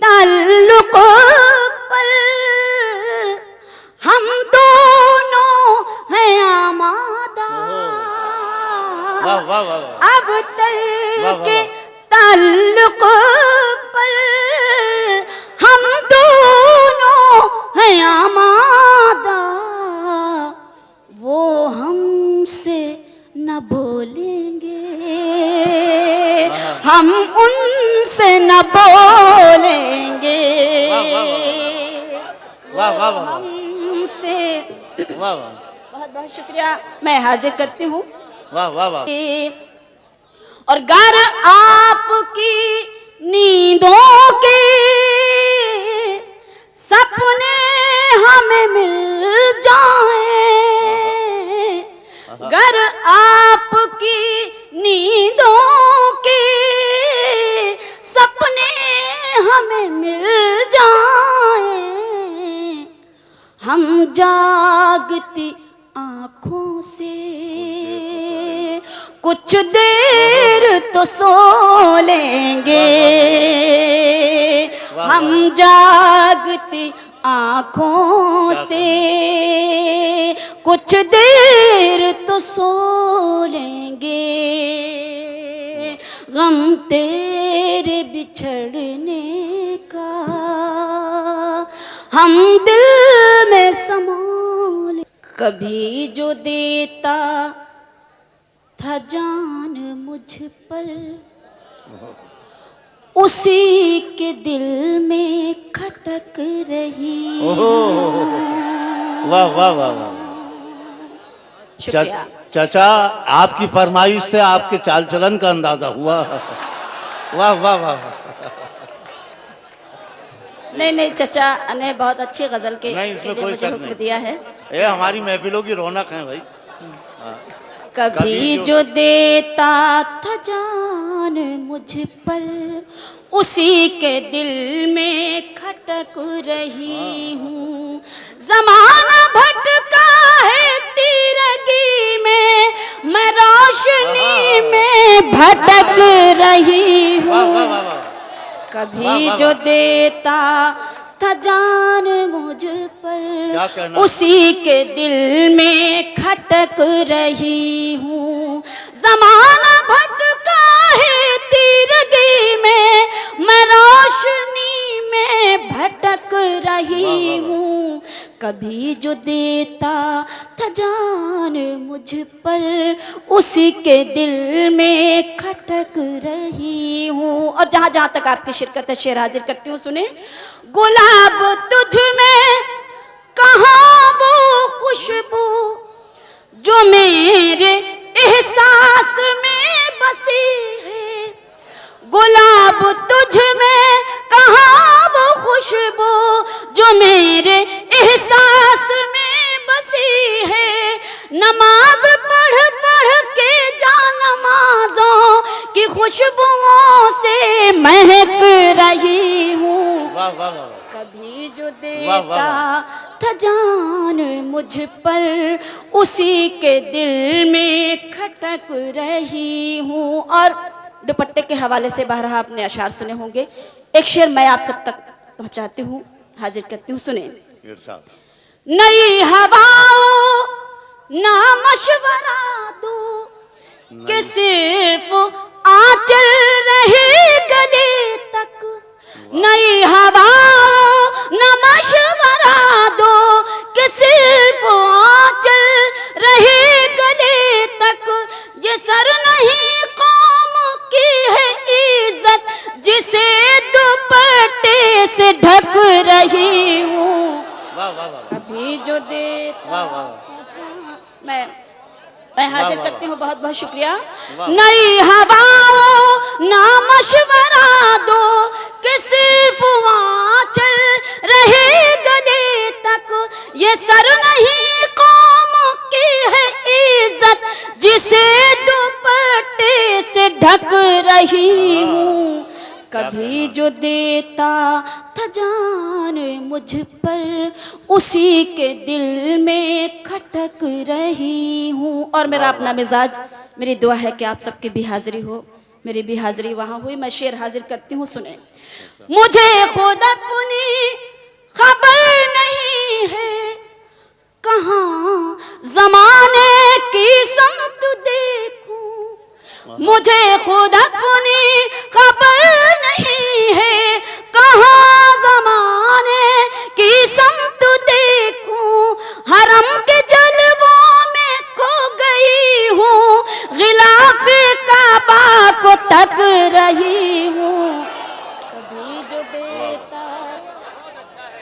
ताल्लुक पर हम दोनों हैं आमादा, अब तक के ताल्लुक पर हम दोनों हैं आमादा, वो हमसे न बोलेंगे, हम उनसे न बोलेंगे, हमसे। बहुत बहुत शुक्रिया, मैं हाजिर करती हूँ। और गर आपकी नींदों के सपने हमें मिल जाएं, गर आपकी नींदों के सपने हमें मिल जाएं, हम जागती आँखों से कुछ देर तो सो लेंगे। हम जागती आँखों से कुछ देर तो सो लेंगे। गम तेरे बिछड़ने का हम दिल में समो। कभी जो देता था जान मुझ पर, उसी के दिल में खटक रही। वाह वाह वाह वाह। शुक्रिया। चाचा, आपकी फरमाइश से आपके चाल चलन का अंदाजा हुआ। वाह वाह वाह। नहीं चचा ने बहुत अच्छी गजल के नहीं, इसमें कोई मुझे शक हुक्म नहीं। दिया है। ये हमारी महफिलों की रौनक है भाई। कभी जो देता था जान मुझ पर, उसी के दिल में खटक रही हूँ। जमाना भटका है तीरगी में, मैं रोशनी में भटक रही वाह वाह हूँ। वाह वाह। कभी जो देता था जान मुझ क्या पर, कहना? उसी के दिल में खटक रही हूँ। जमाना भटका है तीरगी में, मैं रोशनी में भटक रही हूँ। कभी जो देता था जान मुझ पर, उसी के दिल में खटक रही हूँ। और जहाँ जहाँ तक आपकी शिरकत है, शेर हाजिर करती हूँ, सुने। गुलाब तुझ में कहाँ वो खुशबू जो मेरे एहसास में बसी है। गुलाब तुझ में कहाँ वो खुशबू जो मेरे एहसास में बसी है। नमाज पढ़ पढ़ के जा नमाजों की खुशबुओं से महक रही हूँ। वाह वाह वाह। कभी जो वाह, वाह, देता था जान मुझ पर, उसी के दिल में खटक रही हूँ। और दुपट्टे के हवाले से बहरहा आपने अशार सुने होंगे। एक शेर मैं आप सब तक पहुँचाती हूँ, हाजिर करती हूँ, सुने। इरशाद। नई हवाओं ना मशवरा दो कि सिर्फ आंचल रहे गले तक। नई हवाओं ना मशवरा दो कि सिर्फ आंचल रहे गले तक। ये सर नहीं कौम की है इज्जत, जिसे दुपट्टे से ढक रही हूँ। वाह वाह वाह। कभी जो देता वाह वाह। मैं हाजिर वाह, करती हूँ, बहुत बहुत शुक्रिया। वाह। नई हवाओं ना मशवरा दो कि सिर्फ आंचल रहे गले तक। ये सर नहीं कौम की है इज्जत, जिसे दुपट्टे से ढक रही हूँ। कभी जो देता था जान मुझ पर, उसी के दिल में खटक रही हूँ। और मेरा अपना मिजाज, मेरी दुआ है कि आप सबकी भी हाजिरी हो, मेरी भी हाजिरी वहाँ हुई। मैं शेर हाजिर करती हूँ, सुने। मुझे खुद अपनी खबर नहीं है, कहाँ जमाने की समत देखूं। मुझे खुद अपनी खबर नहीं है, कहाँ जमाने की समत देखूं। हरम के जलवों में खो गई हूँ, गिलाफे काबा को तक रही हूँ। कभी जो देता।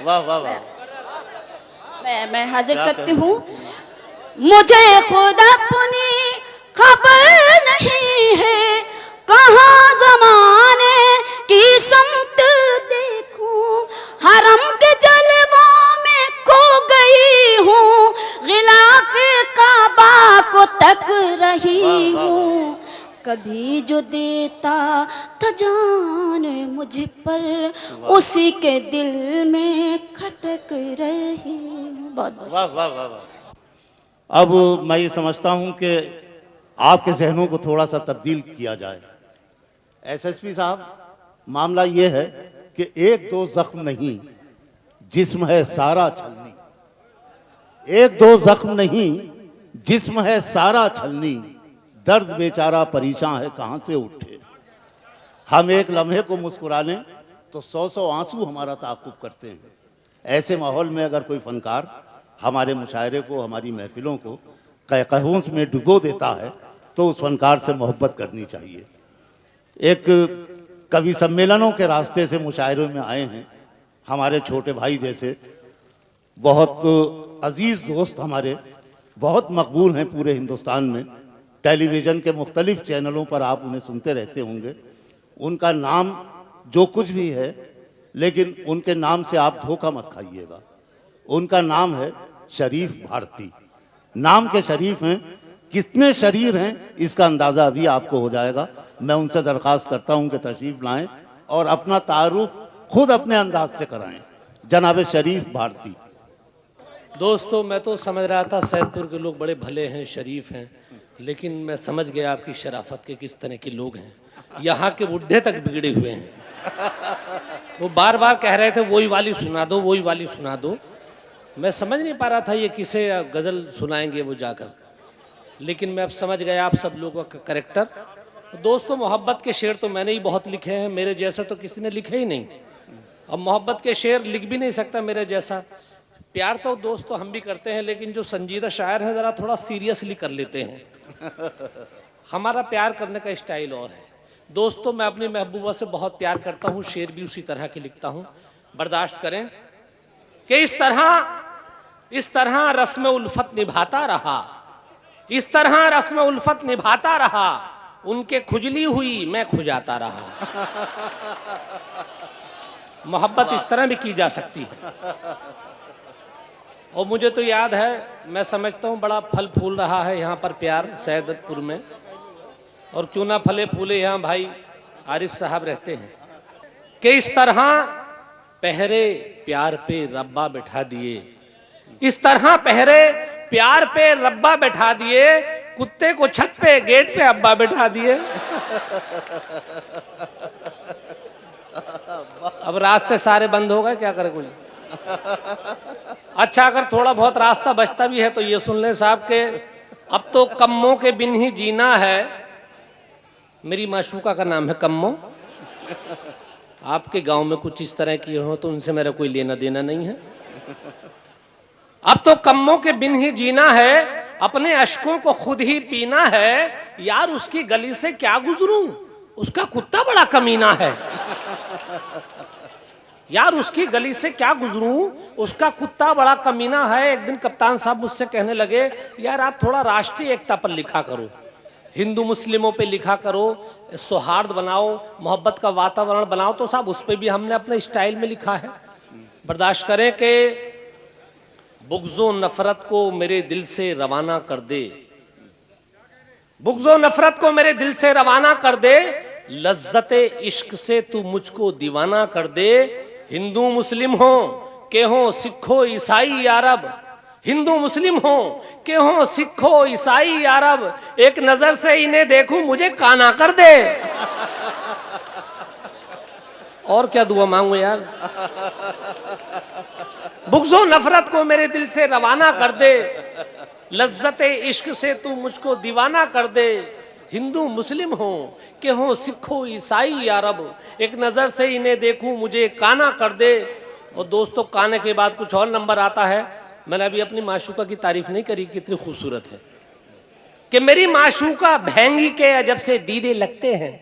वाह वाह वाह। मैं हाजिर करती हूँ। मुझे खुद अपनी खबर नहीं है, कहाँ जमाने की समत देखूं। हरम के जलवों में खो गई हूँ, गिलाफे काबा को तक रही हूँ। कभी जो देता था जान मुझ पर, उसी के दिल में खटक रही। बहुत बहुत वाह वाह वाह वाह। अब मैं ये समझता हूं कि आपके जहनों को थोड़ा सा तब्दील किया जाए। एसएसपी साहब, मामला ये है कि एक दो जख्म नहीं, जिस्म है सारा छलनी। एक दो जख्म नहीं, जिस्म है सारा छलनी। दर्द बेचारा परेशान है कहाँ से उठे। हम एक लम्हे को मुस्कुरा लें तो 100 आंसू हमारा ताक़ुब करते हैं। ऐसे माहौल में अगर कोई फनकार हमारे मुशायरे को, हमारी महफिलों को कहकहों में डुबो देता है तो उस फनकार से मोहब्बत करनी चाहिए। एक कवि सम्मेलनों के रास्ते से मुशायरों में आए हैं हमारे छोटे भाई जैसे बहुत अजीज़ दोस्त हमारे, बहुत मकबूल हैं पूरे हिंदुस्तान में। टेलीविज़न के मुख्तलिफ चैनलों पर आप उन्हें सुनते रहते होंगे। उनका नाम जो कुछ भी है, लेकिन उनके नाम से आप धोखा मत खाइएगा। उनका नाम है शरीफ भारती। नाम के शरीफ हैं, कितने शरीर हैं इसका अंदाज़ा अभी आपको हो जाएगा। मैं उनसे दरख्वास्त करता हूं कि तशरीफ़ लाएं और अपना तारुफ खुद अपने अंदाज से कराएं। जनाब शरीफ भारती। दोस्तों, मैं तो समझ रहा था सैदपुर के लोग बड़े भले हैं, शरीफ हैं, लेकिन मैं समझ गया आपकी शराफत के किस तरह के लोग हैं। यहाँ के बुढ़े तक बिगड़े हुए हैं। वो बार बार कह रहे थे वही वाली सुना दो, वही वाली सुना दो। मैं समझ नहीं पा रहा था ये किसे गज़ल सुनाएंगे वो जाकर, लेकिन मैं अब समझ गया आप सब लोगों का करेक्टर। दोस्तों, मोहब्बत के शेर तो मैंने ही बहुत लिखे हैं, मेरे जैसा तो किसी ने लिखे ही नहीं। अब मोहब्बत के शेर लिख भी नहीं सकता मेरे जैसा। प्यार तो दोस्तों हम भी करते हैं, लेकिन जो संजीदा शायर है ज़रा थोड़ा सीरियसली कर लेते हैं। हमारा प्यार करने का स्टाइल और है। दोस्तों, मैं अपनी महबूबा से बहुत प्यार करता हूँ, शेर भी उसी तरह के लिखता हूँ। बर्दाश्त करें कि इस तरह रस्म उल्फत निभाता रहा, इस तरह रस्म उल्फत निभाता रहा, उनके खुजली हुई मैं खुजाता रहा। मोहब्बत इस तरह भी की जा सकती है। और मुझे तो याद है, मैं समझता हूँ बड़ा फल फूल रहा है यहाँ पर प्यार सैदपुर में, और क्यों ना फले फूले, यहाँ भाई आरिफ साहब रहते हैं। कि इस तरह पहरे प्यार पे रब्बा बैठा दिए, इस तरह पहरे प्यार पे रब्बा बैठा दिए, कुत्ते को छत पे गेट पे अब्बा बैठा दिए। अब रास्ते सारे बंद हो गए, क्या करे कोई। अच्छा, अगर थोड़ा बहुत रास्ता बचता भी है तो ये सुन लें साहब के अब तो कम्मों के बिन ही जीना है। मेरी माशूका का नाम है कम्मो। आपके गांव में कुछ इस तरह की हो तो उनसे मेरा कोई लेना देना नहीं है। अब तो कम्मों के बिन ही जीना है, अपने अश्कों को खुद ही पीना है। यार उसकी गली से क्या गुजरूं, उसका कुत्ता बड़ा कमीना है। यार उसकी गली से क्या गुजरूं, उसका कुत्ता बड़ा कमीना है। एक दिन कप्तान साहब मुझसे कहने लगे, यार आप थोड़ा राष्ट्रीय एकता पर लिखा करो, हिंदू मुस्लिमों पे लिखा करो, सौहार्द बनाओ, मोहब्बत का वातावरण बनाओ। तो साहब उस पर भी हमने अपने स्टाइल में लिखा है। बर्दाश्त करें कि बुग़्ज़ो नफ़रत को मेरे दिल से रवाना कर दे, बुग़्ज़ो नफ़रत को मेरे दिल से रवाना कर दे, लज्जते इश्क से तू मुझको दीवाना कर दे। हिंदू मुस्लिम हो के हो सिखो ईसाई अरब, हिंदू मुस्लिम हो के हो सिखो ईसाई अरब, एक नजर से इन्हें देखूं मुझे काना कर दे। और क्या दुआ मांगू यार। बुग़्ज़ो नफरत को मेरे दिल से रवाना कर दे, लज्जते इश्क से तू मुझको दीवाना कर दे। हिंदू मुस्लिम हो के हो सिखो ईसाई अरब, एक नज़र से इन्हें देखूं मुझे काना कर दे। और दोस्तों, काने के बाद कुछ और नंबर आता है। मैंने अभी अपनी माशूका की तारीफ नहीं करी, कितनी खूबसूरत है कि मेरी माशूका भैंगी के अजब से दीदे लगते हैं,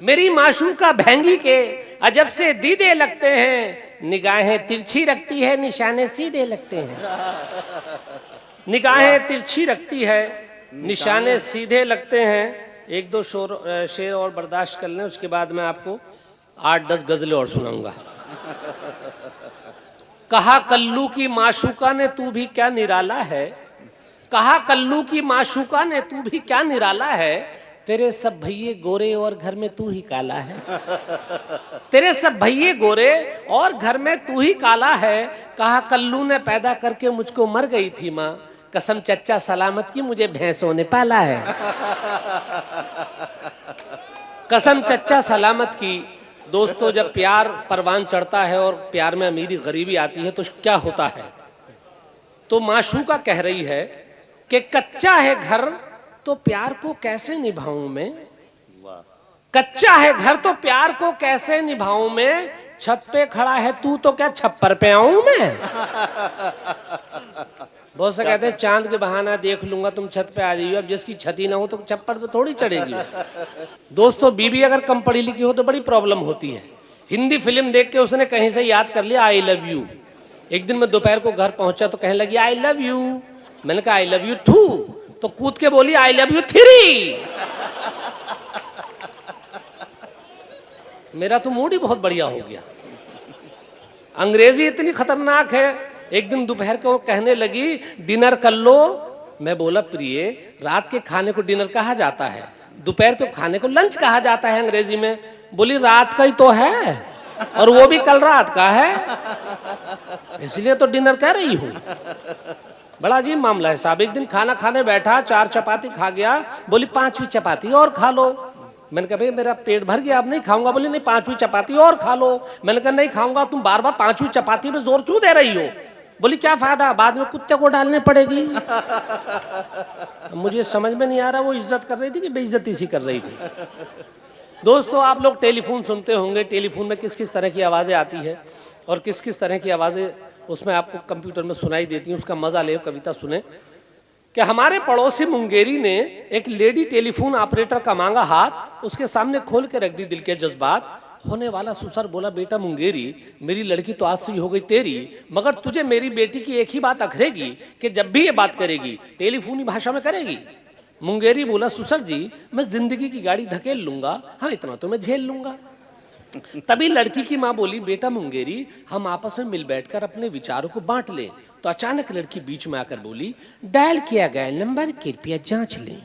मेरी माशूका भैंगी के अजब से दीदे लगते हैं, निगाहें तिरछी रखती है निशाने सीधे लगते हैं, निगाहें तिरछी रखती है निशाने सीधे लगते हैं। एक दो शेर और बर्दाश्त कर लें, उसके बाद मैं आपको 8-10 गजलें और सुनाऊंगा। कहा कल्लू की माशूका ने तू भी क्या निराला है, कहा कल्लू की माशूका ने तू भी क्या निराला है, तेरे सब भैये गोरे और घर में तू ही काला है। तेरे सब भैये गोरे और घर में तू ही काला है। कहा कल्लू ने पैदा करके मुझको मर गई थी माँ, कसम चच्चा सलामत की मुझे भैंसों ने पाला है। कसम चच्चा सलामत की। दोस्तों, जब प्यार परवान चढ़ता है और प्यार में अमीरी गरीबी आती है तो क्या होता है? तो माशूका कह रही है कि कच्चा है घर तो प्यार को कैसे निभाऊं मैं, कच्चा है घर तो प्यार को कैसे निभाऊं मैं, छत पे खड़ा है तू तो क्या छप्पर पे आऊं मैं। बहुत से कहते हैं चांद के बहाना देख लूंगा तुम छत पे आ जाइए, अब जिसकी छती ना हो तो छप्पर पे थोड़ी चढ़ेगी। दोस्तों, बीवी अगर कम पढ़ी लिखी हो तो बड़ी प्रॉब्लम होती है। हिंदी फिल्म देख के उसने कहीं से याद कर लिया आई लव यू। एक दिन मैं दोपहर को घर पहुंचा तो कहने लगी आई लव यू। मैंने कहा आई लव यू टू, तो कूद के बोली आई लव यू 3। मेरा तो मूड ही बहुत बढ़िया हो गया। अंग्रेजी इतनी खतरनाक है। एक दिन दोपहर को कहने लगी डिनर कर लो। मैं बोला प्रिय, रात के खाने को डिनर कहा जाता है, दोपहर के खाने को लंच कहा जाता है अंग्रेजी में। बोली रात का ही तो है और वो भी कल रात का है, इसलिए तो डिनर कह रही हूँ। बड़ा अजीब मामला है साहब। एक दिन खाना खाने बैठा, 4 चपाती खा गया, बोली 5वीं चपाती और खा लो। मैंने कहा भाई मेरा पेट भर गया, अब नहीं खाऊंगा। बोली नहीं 5वीं चपाती और खा लो। मैंने कहा नहीं खाऊंगा, तुम बार बार 5वीं चपाती पे जोर क्यों दे रही हो। बोली क्या फायदा, बाद में कुत्ते को डालने पड़ेगी। मुझे समझ में नहीं आ रहा वो इज्जत कर रही थी कि बेइज्जती सी कर रही थी। दोस्तों, आप लोग टेलीफोन सुनते होंगे। टेलीफोन में किस किस तरह की आवाज़ें आती है और किस किस तरह की आवाज़ें उसमें आपको कंप्यूटर में सुनाई देती हैं। उसका मजा ले, कविता सुने कि हमारे पड़ोसी मुंगेरी ने एक लेडी टेलीफोन ऑपरेटर का मांगा हाथ, उसके सामने खोल के रख दी दिल के जज्बात। होने वाला सुसर बोला बेटा मुंगेरी, मेरी लड़की तो आज से ही हो गई तेरी, मगर तुझे मेरी बेटी की एक ही बात अखरेगी कि जब भी ये बात करेगी टेलीफोनी भाषा में करेगी। मुंगेरी बोला सुसर जी मैं जिंदगी की गाड़ी धकेल लूंगा, हाँ इतना तो मैं झेल लूंगा। तभी लड़की की माँ बोली बेटा मुंगेरी, हम आपस में मिल बैठकर अपने विचारों को बांट लें। तो अचानक लड़की बीच में आकर बोली डायल किया गया नंबर कृपया जांच लें।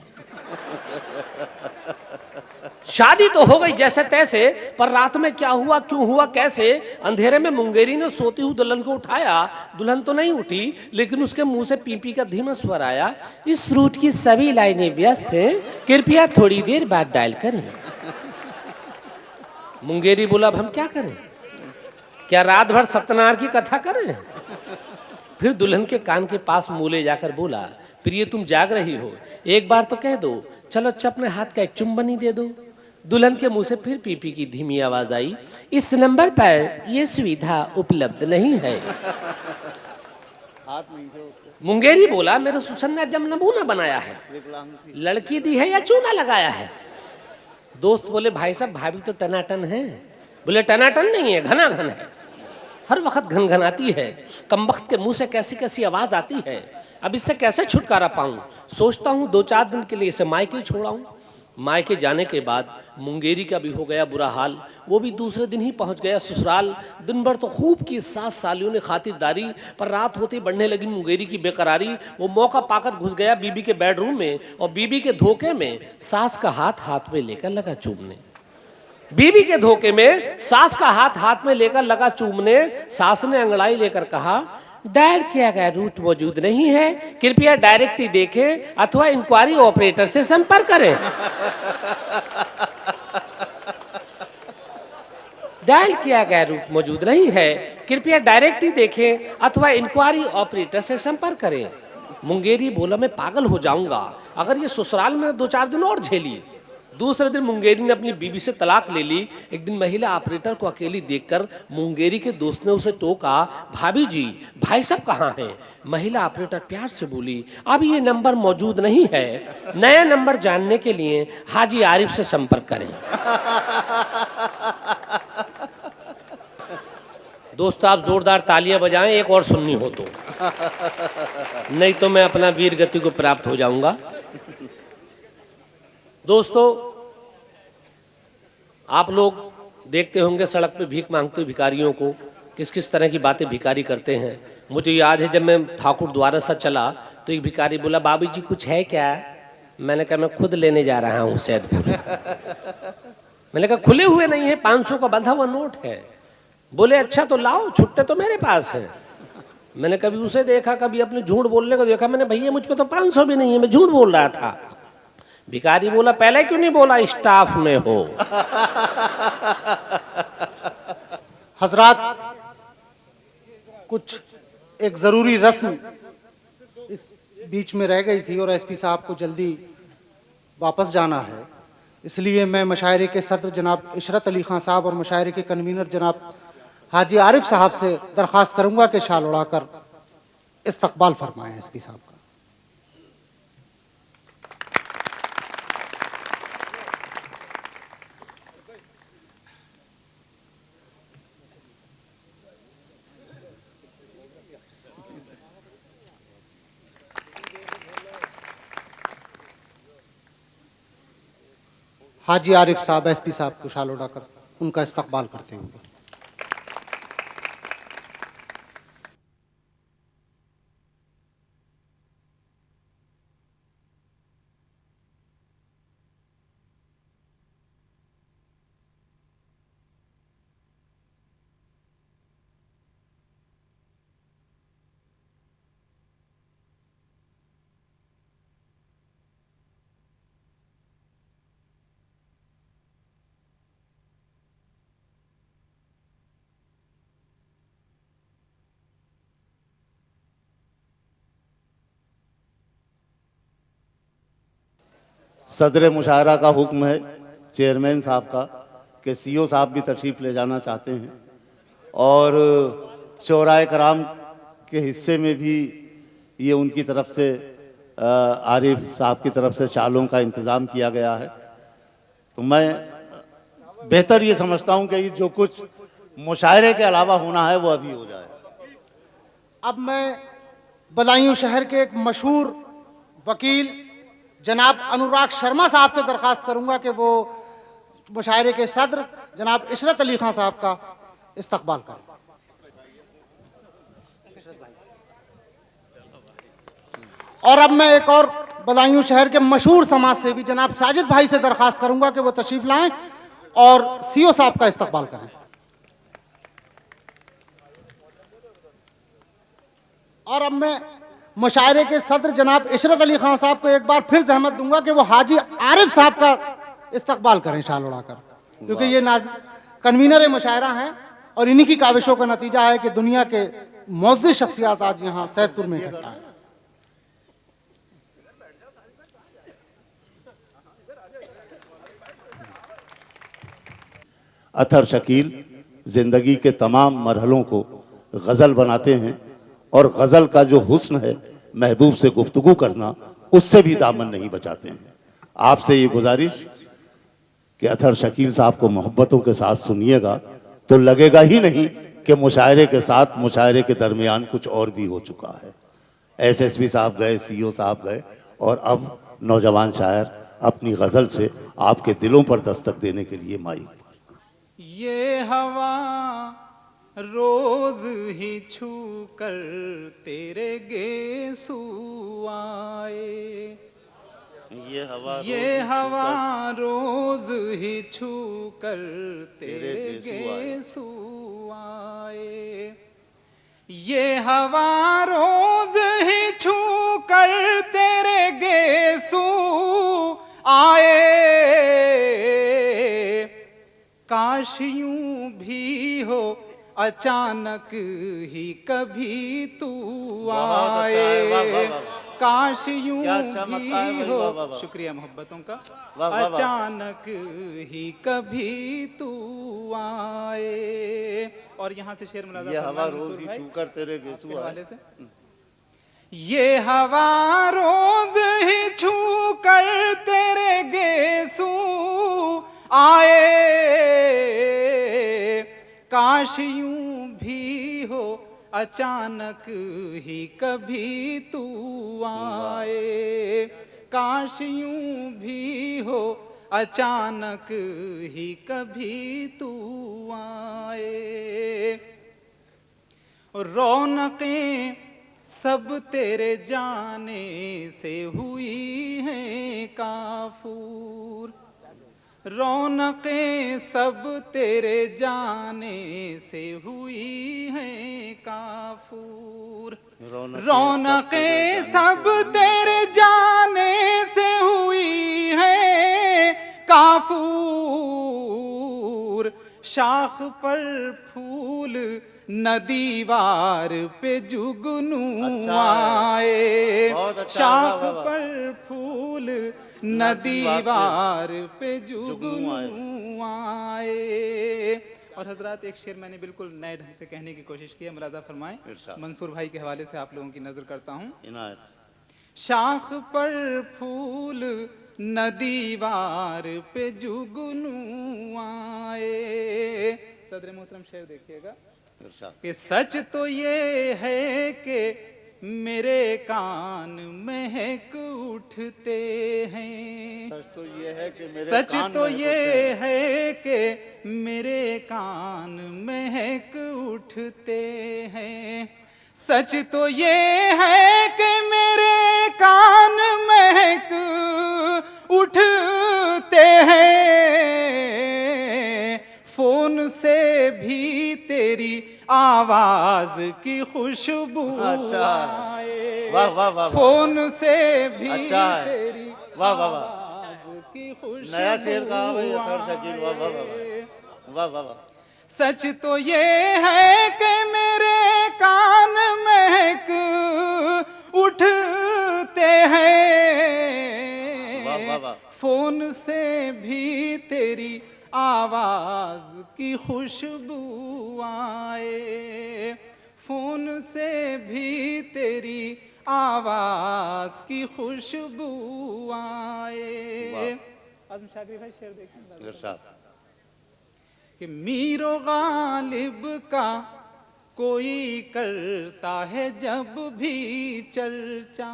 शादी तो हो गई जैसे तैसे, पर रात में क्या हुआ, क्यों हुआ, कैसे, अंधेरे में मुंगेरी ने सोती हुई दुल्हन को उठाया। दुल्हन तो नहीं उठी, लेकिन उसके मुंह से पीपी का धीमा स्वर आया, इस रूट की सभी लाइनें व्यस्त हैं, कृपया थोड़ी देर बाद डायल करें। मुंगेरी बोला अब हम क्या करें, क्या रात भर सत्यनारायण की कथा करें। फिर दुल्हन के कान के पास मुंह ले जाकर बोला प्रिय तुम जाग रही हो, एक बार तो कह दो, चलो अच्छा अपने हाथ का एक चुम्बन ही दे दो। दुल्हन के मुंह से फिर पीपी की धीमी आवाज आई, इस नंबर पर यह सुविधा उपलब्ध नहीं है। मुंगेरी बोला मेरे सुसन ने जब नमूना बनाया है, लड़की दी है या चूना लगाया है। दोस्त बोले भाई साहब भाभी तो टनाटन है। बोले टनाटन नहीं है, घना घन है, हर वक्त घनघनाती है, कमबख्त के मुंह से कैसी कैसी आवाज आती है, अब इससे कैसे छुटकारा पाऊं। सोचता हूं 2-4 दिन के लिए इसे मायके छोड़ाऊं। मायके जाने के बाद मुंगेरी का भी हो गया बुरा हाल, वो भी दूसरे दिन ही पहुंच गया ससुराल। दिन भर तो खूब की सास सालियों ने खातिरदारी, पर रात होते बढ़ने लगी मुंगेरी की बेकरारी। वो मौका पाकर घुस गया बीबी के बेडरूम में और बीबी के धोखे में सास का हाथ में लेकर लगा चूमने। बीबी के धोखे में सास का हाथ में लेकर लगा चूमने। सास ने अंगड़ाई लेकर कहा डायल किया गया रूट मौजूद नहीं है, कृपया डायरेक्टरी देखें अथवा इंक्वायरी ऑपरेटर से संपर्क करें। डायल किया गया रूट मौजूद नहीं है, कृपया डायरेक्टरी देखें अथवा इंक्वायरी ऑपरेटर से संपर्क करें। मुंगेरी बोला मैं पागल हो जाऊंगा अगर ये ससुराल में 2-4 दिन और झेलिए। दूसरे दिन मुंगेरी ने अपनी बीबी से तलाक ले ली। एक दिन महिला ऑपरेटर को अकेली देखकर मुंगेरी के दोस्त ने उसे टोका, भाभी जी भाई साहब कहाँ हैं। महिला ऑपरेटर प्यार से बोली अब ये नंबर मौजूद नहीं है, नया नंबर जानने के लिए हाजी आरिफ से संपर्क करें। दोस्तों आप जोरदार तालियां बजाएं, एक और सुननी हो तो, नहीं तो मैं अपना वीर गति को प्राप्त हो जाऊंगा। दोस्तों आप लोग देखते होंगे सड़क पे भीख मांगते भिखारियों को, किस किस तरह की बातें भिखारी करते हैं। मुझे याद है जब मैं ठाकुर द्वारा सा चला तो एक भिखारी बोला बाबू जी कुछ है क्या। मैंने कहा मैं खुद लेने जा रहा हूँ सैदपुर। मैंने कहा खुले हुए नहीं है, 500 का बंधा हुआ नोट है। बोले अच्छा तो लाओ, छुट्टे तो मेरे पास है। मैंने कभी उसे देखा, कभी अपने झूठ बोलने को देखा। मैंने भैया मुझ पे तो 500 भी नहीं है, मैं झूठ बोल रहा था। भिखारी बोला पहले क्यों नहीं बोला स्टाफ में हो। हजरात, कुछ एक ज़रूरी रस्म इस बीच में रह गई थी और एसपी साहब को जल्दी वापस जाना है, इसलिए मैं मुशायरे के सदर जनाब इशरत अली खान साहब और मुशायरे के कन्वीनर जनाब हाजी आरिफ साहब से दरख्वास्त करूंगा कि शाल उड़ाकर इस्तकबाल फरमाएं एसपी साहब का। हाजी आरिफ साहब एसपी साहब को शाल उड़ाकर उनका इस्तकबाल करते हुए। सदर मुशायरा का हुक्म है चेयरमैन साहब का कि सीओ साहब भी तशरीफ़ ले जाना चाहते हैं और शोराए कराम के हिस्से में भी ये उनकी तरफ से आरिफ साहब की तरफ से शालों का इंतज़ाम किया गया है। तो मैं बेहतर ये समझता हूँ कि जो कुछ मुशायरे के अलावा होना है वो अभी हो जाए। अब मैं बदायूं शहर के एक मशहूर वकील जनाब अनुराग शर्मा साहब से दरख्वास्त करूंगा कि वो मुशायरे के सदर जनाब इशरत अली खान साहब का इस्तकबाल करें। और अब मैं एक और बदायूं शहर के मशहूर समाज सेवी जनाब साजिद भाई से दरख्वास्त करूंगा कि वो तशरीफ लाएं और सीओ साहब का इस्तकबाल करें। और अब मैं मुशायरे के सदर जनाब इशरत अली खान साहब को एक बार फिर जहमत दूंगा कि वो हाजी आरिफ साहब का इस्तकबाल करें शाल उड़ाकर, क्योंकि ये कन्वीनर मुशायरा हैं और इन्हीं की काविशों का नतीजा है कि दुनिया के मुअज़्ज़िज़ शख्सियात आज यहाँ सैदपुर में इकट्ठा हैं। अतहर शकील ज़िंदगी के तमाम मरहलों को गज़ल बनाते हैं और गज़ल का जो हुस्न है महबूब से गुफ्तगू करना, उससे भी दामन नहीं बचाते हैं। आपसे ये गुजारिश कि अतहर शकील साहब को मोहब्बतों के साथ सुनिएगा तो लगेगा ही नहीं कि मुशायरे के साथ मुशायरे के दरमियान कुछ और भी हो चुका है। एसएसपी साहब गए, सीओ साहब गए और अब नौजवान शायर अपनी गज़ल से आपके दिलों पर दस्तक देने के लिए माइक पर। ये हवा रोज ही छू कर तेरे गेसू आए, ये हवा रोज ही छू कर तेरे गेसू आए, ये हवा रोज ही छू कर तेरे गेसू आए, काश यूं भी हो अचानक ही कभी तू आए, काश यूं भी हो, शुक्रिया मोहब्बतों का, अचानक ही कभी तू आए। और यहाँ से शेर मुलाज़ा, ये हवा रोज ही छू कर तेरे गेसू आए, ये हवा रोज ही छू कर तेरे गेसू आए, काश यूं भी हो अचानक ही कभी तू आए, काश यूं भी हो अचानक ही कभी तू आए। रौनकें सब तेरे जाने से हुई हैं काफूर, रौनकें सब तेरे जाने से हुई हैं काफूर, रौनकें सब तेरे जाने से हुई हैं काफूर, शाख पर फूल न दीवार पे जुगनू आए, शाख पर फूल न दीवार पे जुगनू आए। और हजरात एक शेर मैंने बिल्कुल नए ढंग से कहने की कोशिश की है, मुलाजा फरमाएं। मंसूर भाई के हवाले से आप लोगों की नजर करता हूँ। शाख पर फूल न दीवार पे जुगनू आए। सदर मोहतरम शेर देखिएगा कि सच तो ये है कि मेरे कान महक उठते हैं, सच तो ये है कि मेरे सच कान तो महक ये उठते हैं। है कि मेरे कान महक उठते हैं, सच तो ये है कि मेरे कान महक उठते हैं, फोन से भी तेरी आवाज की खुशबू आए, वाह वाह वाह, फोन से भी अच्छा है। तेरी वाह वाह वाह, आवाज की खुशबू नया शेर कहा भाई अतर शकील, वाह वाह वाह आए। वाह वाह वाह। सच तो ये है कि मेरे कान महक उठते हैं, वाह वाह वाह। फोन से भी तेरी आवाज की खुशबू आए, फोन से भी तेरी आवाज की खुशबू आए। आजम शाकरी भाई शेर देखें इरशाद। कि मीरो गालिब का कोई करता है जब भी चर्चा,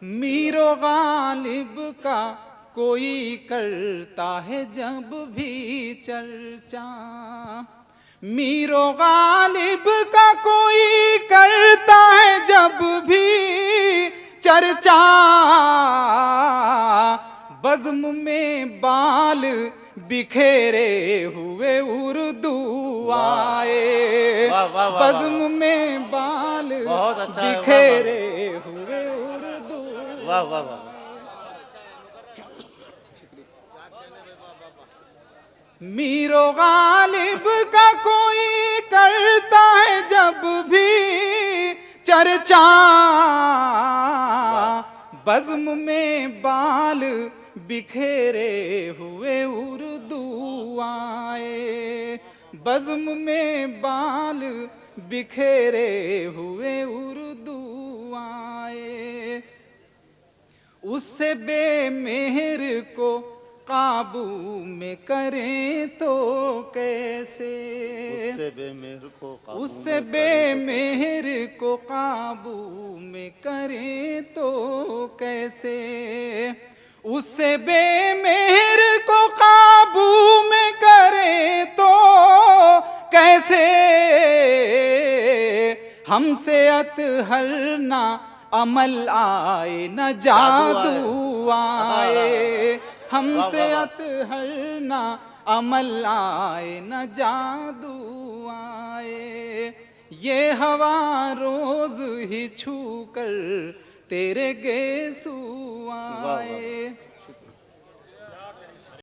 मीरो गालिब का कोई करता है जब भी चर्चा, मीरो गालिब का कोई करता है जब भी चर्चा, बज़्म में बाल बिखेरे हुए उर्दू आए, वाह, वाह, वाह, बज़्म में बाल बहुत अच्छा है, वाह, बिखेरे हुए उर्दू। वाह वाह वाह। मीरो गालिब का कोई करता है जब भी चर्चा, बज़्म में बाल बिखेरे हुए उर्दू आए, बज़्म में बाल बिखेरे हुए उर्दू आए, उससे बेमेहर को काबू में करें तो कैसे, उससे बेमेहर को काबू उससे में बेमेहर को काबू में करें तो कैसे, उससे बेमेहर को काबू में करें तो कैसे, हमसे अतहर ना अमल आए न जादू आए, हमसे अतहर ना अमल आए न जादू आए, ये हवा रोज ही छू कर तेरे गेसू आए।